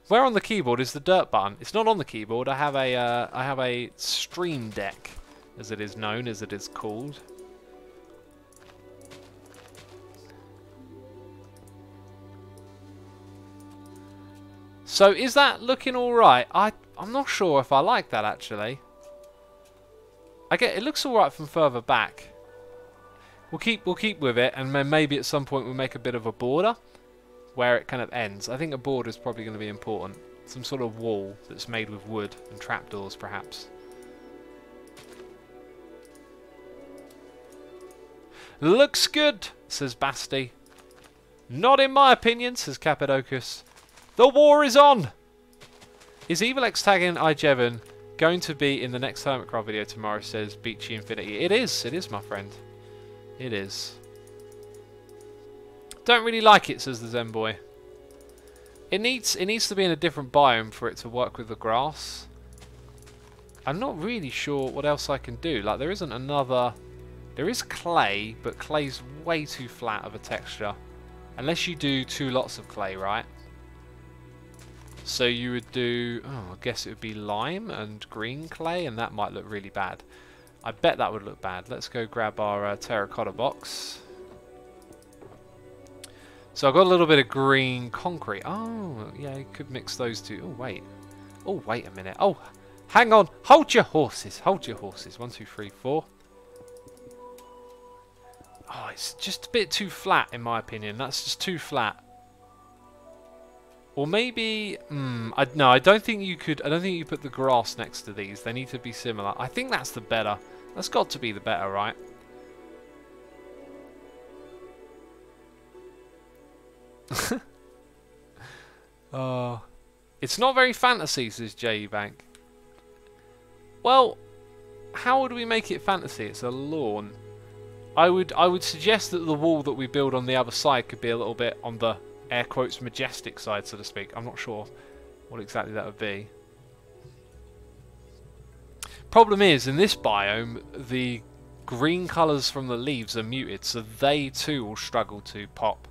Where on the keyboard is the dirt button? It's not on the keyboard. I have a stream deck, as it is known, as it is called. So is that looking all right? I'm not sure if I like that actually. It looks all right from further back. We'll keep with it, and then maybe at some point we'll make a bit of a border where it kind of ends. I think a border is probably going to be important. Some sort of wall that's made with wood and trapdoors, perhaps. Looks good, says Basti. Not in my opinion, says Cappadocus. The war is on! Is Evil X tagging iJevan going to be in the next Hermitcraft video tomorrow, says Beachy Infinity. It is, my friend. It is. Don't really like it, says the Zen boy. It needs to be in a different biome for it to work with the grass. I'm not really sure what else I can do. Like, there isn't another... There is clay, but clay's way too flat of a texture. Unless you do 2 lots of clay, right? So you would do... Oh, I guess it would be lime and green clay, and that might look really bad. I bet that would look bad. Let's go grab our terracotta box. So I've got a little bit of green concrete. Oh, yeah, you could mix those two. Oh, wait. Oh, wait a minute. Oh, hang on. Hold your horses. Hold your horses. 1, 2, 3, 4. Oh, it's just a bit too flat in my opinion. That's just too flat. Or maybe, no, I don't think you could. I don't think you put the grass next to these. They need to be similar. I think that's the better. That's got to be the better, right? Oh, it's not very fantasy, says J Bank. Well, how would we make it fantasy? It's a lawn. I would suggest that the wall that we build on the other side could be a little bit on the air quotes majestic side, so to speak. I'm not sure what exactly that would be. Problem is, in this biome, the green colours from the leaves are muted, so they too will struggle to pop.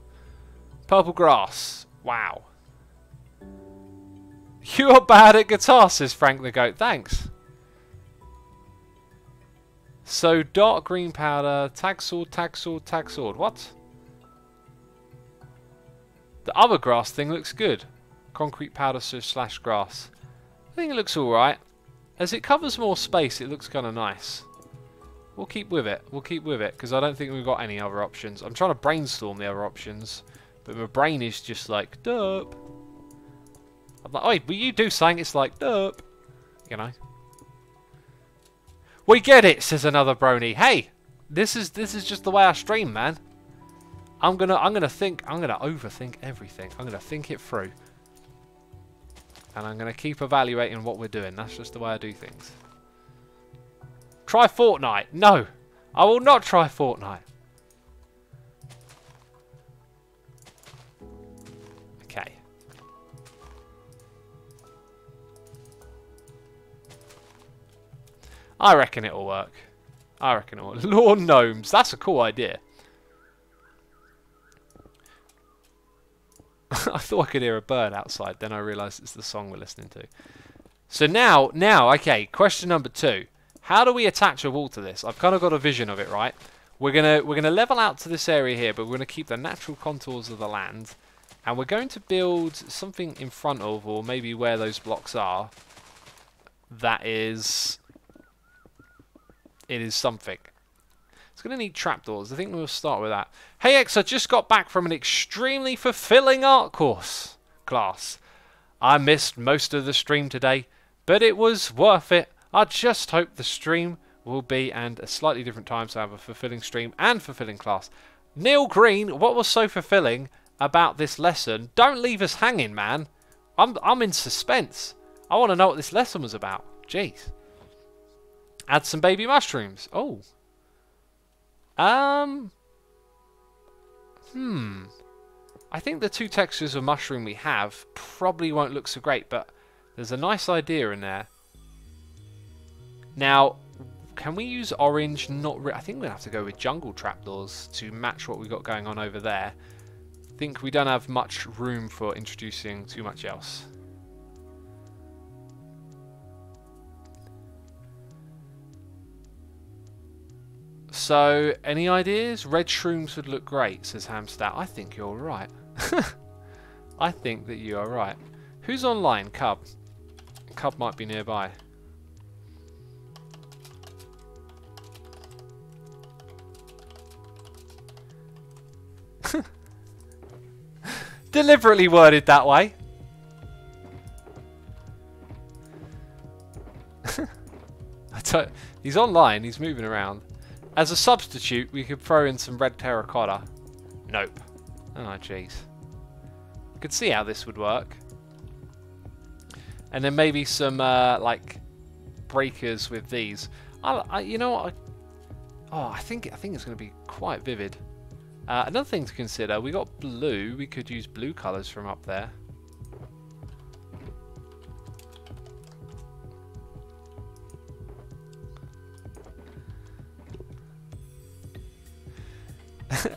Purple grass. Wow. You are bad at guitar, says Frank the Goat. Thanks. So, dark green powder, tag sword, tag sword, tag sword. What? The other grass thing looks good. Concrete powder slash grass. I think it looks alright. As it covers more space, it looks kind of nice. We'll keep with it. We'll keep with it, because I don't think we've got any other options. I'm trying to brainstorm the other options, but my brain is just like, derp. I'm like, oi, will you do something? It's like, derp. You know. We get it, says another brony. Hey, this is just the way I stream, man. I'm gonna overthink everything. I'm gonna think it through. And I'm gonna keep evaluating what we're doing. That's just the way I do things. Try Fortnite. No, I will not try Fortnite. Okay. I reckon it'll work. I reckon it'll work. Lawn gnomes. That's a cool idea. I thought I could hear a bird outside. Then I realised it's the song we're listening to. So now, okay. Question number 2. How do we attach a wall to this? I've kind of got a vision of it, right? We're gonna level out to this area here, but we're gonna keep the natural contours of the land, and we're going to build something in front of, or maybe where those blocks are. That is. It is something. It's going to need trapdoors. I think we'll start with that. Hey X, I just got back from an extremely fulfilling art class. I missed most of the stream today, but it was worth it. I just hope the stream will be and a slightly different time so I have a fulfilling stream and fulfilling class. Neil Green, what was so fulfilling about this lesson? Don't leave us hanging, man. I'm in suspense. I want to know what this lesson was about. Jeez. Add some baby mushrooms. Oh. I think the 2 textures of mushroom we have probably won't look so great, but there's a nice idea in there. Now, can we use orange? I think we're going to have to go with jungle trapdoors to match what we've got going on over there. I think we don't have much room for introducing too much else. So, any ideas? Red shrooms would look great, says Hamstat. I think you're right. I think that you are right. Who's online? Cub. Cub might be nearby. Deliberately worded that way. He's online, he's moving around. As a substitute, we could throw in some red terracotta. Nope. Oh, jeez. I could see how this would work. And then maybe some, like, breakers with these. You know what? I think it's going to be quite vivid. Another thing to consider, we got blue. We could use blue colours from up there.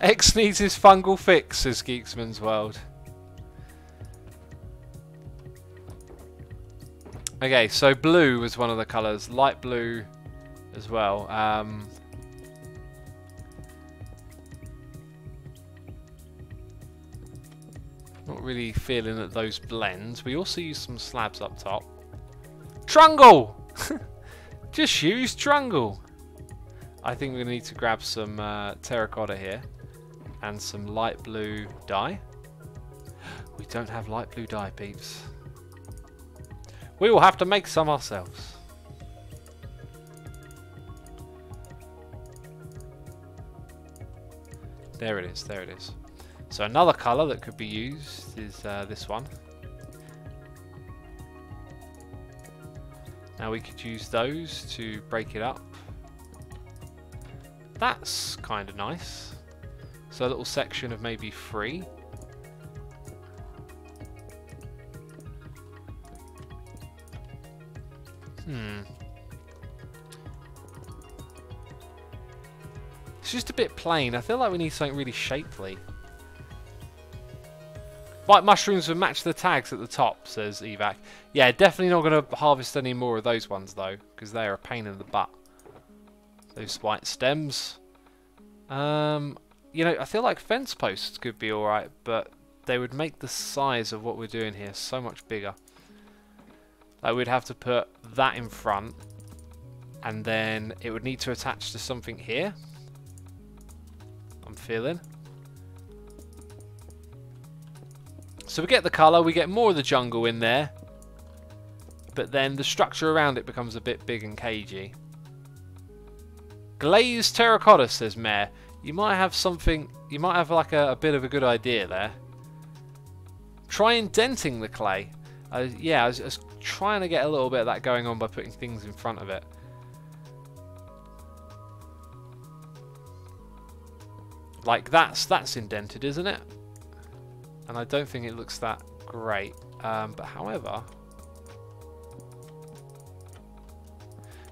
X needs his fungal fix, says Geeksman's World. Okay, so blue was one of the colours. Light blue as well. Not really feeling that those blends. We also use some slabs up top. Trungle! Just use Trungle. I think we're going to need to grab some terracotta here and some light blue dye. We don't have light blue dye, peeps. We will have to make some ourselves. There it is, there it is. So another colour that could be used is this one. Now we could use those to break it up. That's kind of nice. So a little section of maybe 3. It's just a bit plain. I feel like we need something really shapely. White mushrooms would match the tags at the top, says Evac. Yeah, definitely not going to harvest any more of those ones though, because they are a pain in the butt. Those white stems. You know, I feel like fence posts could be alright, but they would make the size of what we're doing here so much bigger. Like we'd have to put that in front, and then it would need to attach to something here. I'm feeling. So we get the colour, we get more of the jungle in there, but then the structure around it becomes a bit big and cagey. Glazed terracotta, says Mare. You might have something, you might have like a bit of a good idea there. Try indenting the clay. Yeah, I was trying to get a little bit of that going on by putting things in front of it. Like that's indented, isn't it? And I don't think it looks that great. But however,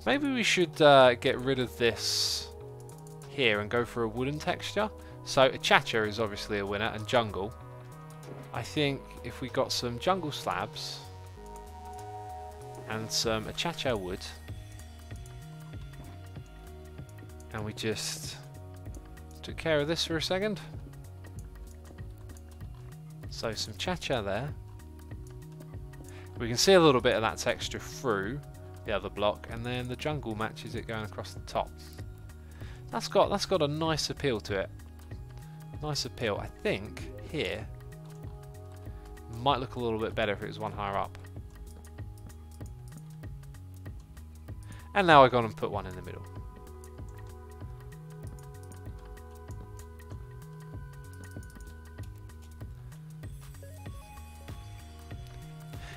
maybe we should get rid of this here and go for a wooden texture. So Chacha is obviously a winner, and jungle. I think if we got some jungle slabs and some Chacha wood, and we just took care of this for a second. So some Chacha there. We can see a little bit of that texture through the other block, and then the jungle matches it going across the top. That's got a nice appeal to it. Nice appeal. I think here might look a little bit better if it was one higher up. And now I've gone and put one in the middle.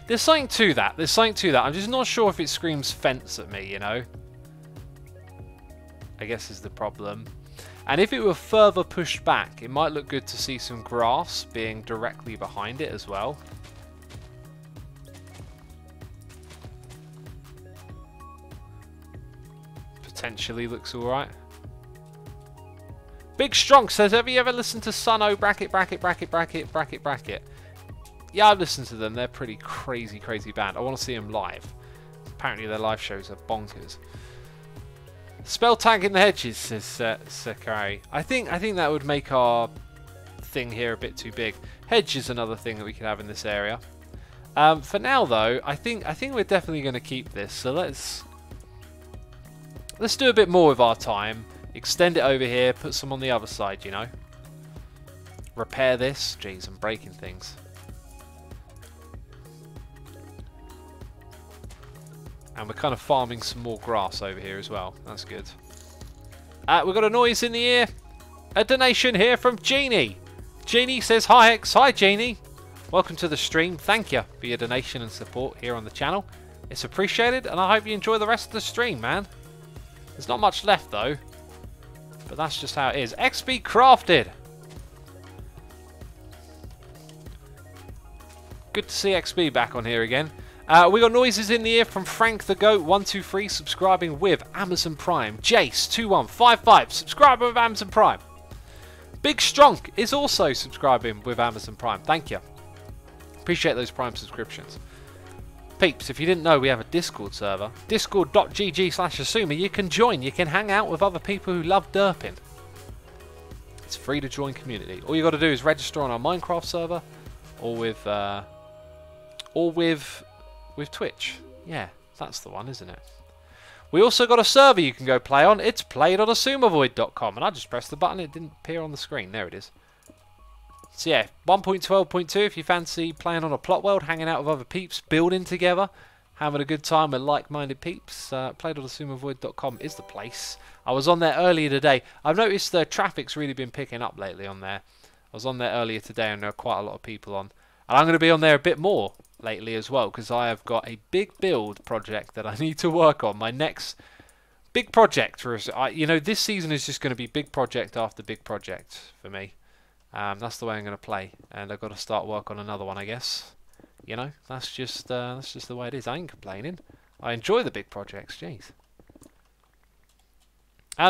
There's something to that. There's something to that. I'm just not sure if it screams fence at me, you know. I guess is the problem. And if it were further pushed back, it might look good to see some grass being directly behind it as well. Potentially looks alright. Big Strong says, have you ever listened to Sunno bracket? Yeah, I've listened to them. They're pretty crazy band. I want to see them live. Apparently their live shows are bonkers. Spell tag in the hedges, says Sakai. I think that would make our thing here a bit too big. Hedge is another thing that we could have in this area. For now though, I think we're definitely going to keep this. So let's do a bit more with our time. Extend it over here. Put some on the other side. You know. Repair this. Jeez, I'm breaking things. And we're kind of farming some more grass over here as well. That's good. We've got a noise in the ear. A donation here from Jeannie. Jeannie says, hi Hex. Hi Jeannie. Welcome to the stream. Thank you for your donation and support here on the channel. It's appreciated, and I hope you enjoy the rest of the stream, man. There's not much left though. But that's just how it is. XB Crafted. Good to see XB back on here again. We got noises in the ear from Frank the Goat 123 subscribing with Amazon Prime. Jace 2155 subscribing with Amazon Prime. Big Strong is also subscribing with Amazon Prime. Thank you. Appreciate those Prime subscriptions. Peeps, if you didn't know, we have a Discord server. Discord.gg/Asuma. You can join. You can hang out with other people who love derping. It's free to join community. All you got to do is register on our Minecraft server, or with Twitch. Yeah, that's the one, isn't it? We also got a server you can go play on. It's played.asumovoid.com. And I just pressed the button. It didn't appear on the screen. There it is. So yeah, 1.12.2 if you fancy playing on a plot world, hanging out with other peeps, building together, having a good time with like-minded peeps. Played.asumovoid.com is the place. I was on there earlier today. I've noticed the traffic's really been picking up lately on there. I was on there earlier today and there are quite a lot of people on. And I'm going to be on there a bit more lately as well, because I have got a big build project that I need to work on. My next big project for us. You know, this season is just going to be big project after big project for me. That's the way I'm going to play, and I've got to start work on another one, I guess. You know, that's just the way it is. I ain't complaining. I enjoy the big projects. Jeez.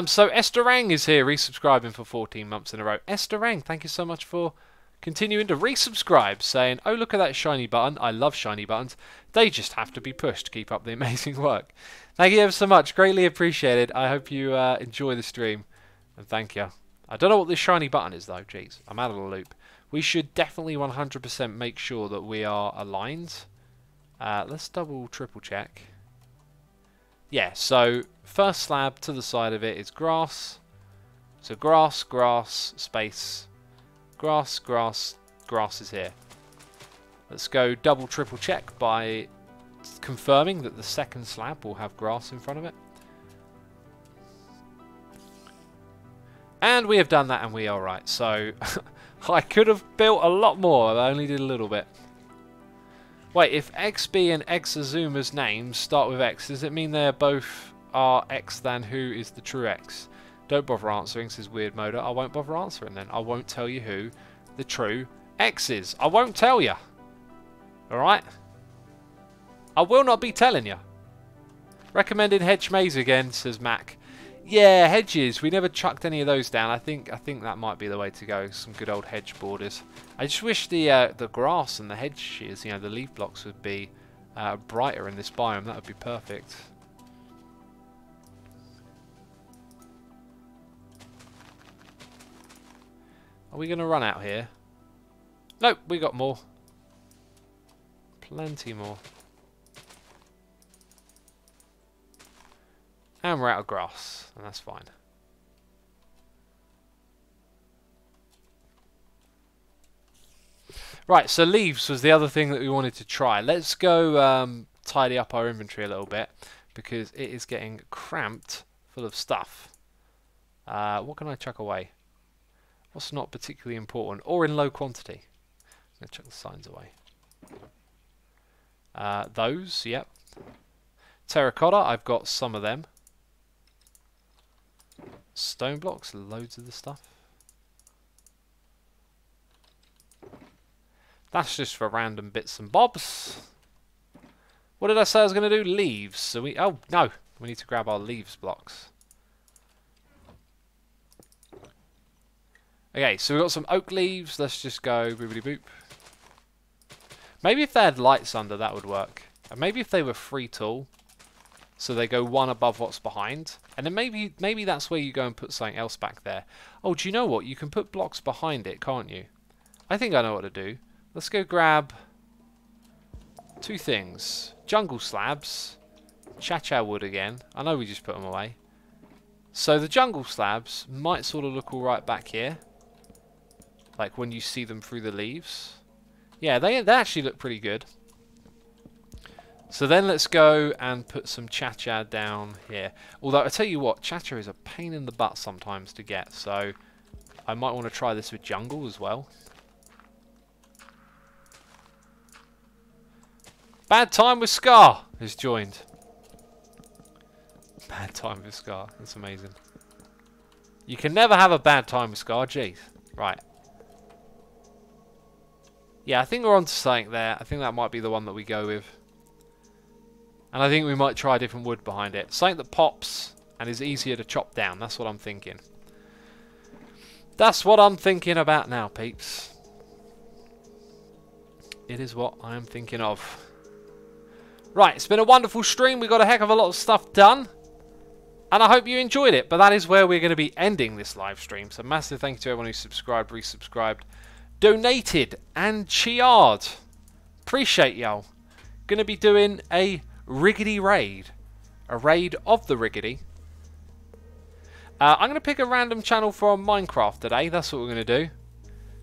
So Esther Rang is here, resubscribing for 14 months in a row. Esther Rang, thank you so much for continuing to resubscribe, saying, "Oh, look at that shiny button. I love shiny buttons. They just have to be pushed to keep up the amazing work." Thank you ever so much. Greatly appreciated. I hope you enjoy the stream, and thank you. I don't know what this shiny button is though. Jeez, I'm out of the loop. We should definitely 100% make sure that we are aligned. Let's double, triple check. Yeah, so first slab to the side of it is grass. So grass, grass, space. Grass, grass, grass is here. Let's go double, triple check by confirming that the second slab will have grass in front of it. And we have done that and we are right. So I could have built a lot more. I only did a little bit. Wait, if XB and Exazuma's names start with X, does it mean they're both are X than who is the true X? Don't bother answering, says Weird Moda. I won't bother answering then. I won't tell you who the true X is. I won't tell you. Alright? I will not be telling you. Recommending hedge maze again, says Mac. Yeah, hedges. We never chucked any of those down. I think that might be the way to go. Some good old hedge borders. I just wish the grass and the hedges, you know, the leaf blocks would be brighter in this biome. That would be perfect. Are we going to run out here? Nope, we got more. Plenty more. And we're out of grass, and that's fine. Right, so leaves was the other thing that we wanted to try. Let's go tidy up our inventory a little bit, because it is getting cramped full of stuff. What can I chuck away? What's not particularly important, or in low quantity? I'm going to chuck the signs away. Those, yep. Terracotta, I've got some of them. Stone blocks, loads of the stuff. That's just for random bits and bobs. What did I say I was going to do? Leaves. So we, oh no, we need to grab our leaves blocks. Okay, so we've got some oak leaves. Let's just go boopity boop. Maybe if they had lights under, that would work. And maybe if they were free tool, so they go one above what's behind. And then maybe that's where you go and put something else back there. Oh, do you know what? You can put blocks behind it, can't you? I think I know what to do. Let's go grab two things. Jungle slabs. Cha-cha wood again. I know we just put them away. So the jungle slabs might sort of look alright back here. Like when you see them through the leaves. Yeah, they actually look pretty good. So then let's go and put some cha-cha down here. Although I tell you what, cha-cha is a pain in the butt sometimes to get. So I might want to try this with jungle as well. Bad Time with Scar has joined. Bad Time with Scar. That's amazing. You can never have a bad time with Scar. Jeez. Right. Yeah, I think we're onto something there. I think that might be the one that we go with. And I think we might try different wood behind it. Something that pops and is easier to chop down. That's what I'm thinking. That's what I'm thinking about now, peeps. It is what I am thinking of. Right, it's been a wonderful stream. We got a heck of a lot of stuff done. And I hope you enjoyed it. But that is where we're going to be ending this live stream. So massive thank you to everyone who subscribed, resubscribed, donated, and cheered. Appreciate y'all. Going to be doing a riggedy raid a raid of the Riggedy. I'm going to pick a random channel from Minecraft today. That's what we're going to do.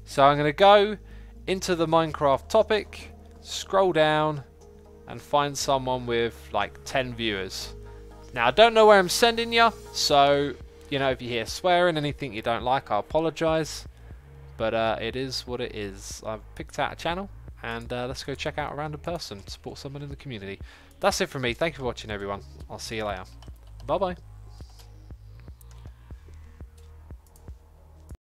So I'm going to go into the Minecraft topic, scroll down, and find someone with like 10 viewers. Now, I don't know where I'm sending you, so, you know, if you hear swearing, anything you don't like, I apologise. But it is what it is. I've picked out a channel, and let's go check out a random person, support someone in the community. That's it from me. Thank you for watching, everyone. I'll see you later. Bye-bye.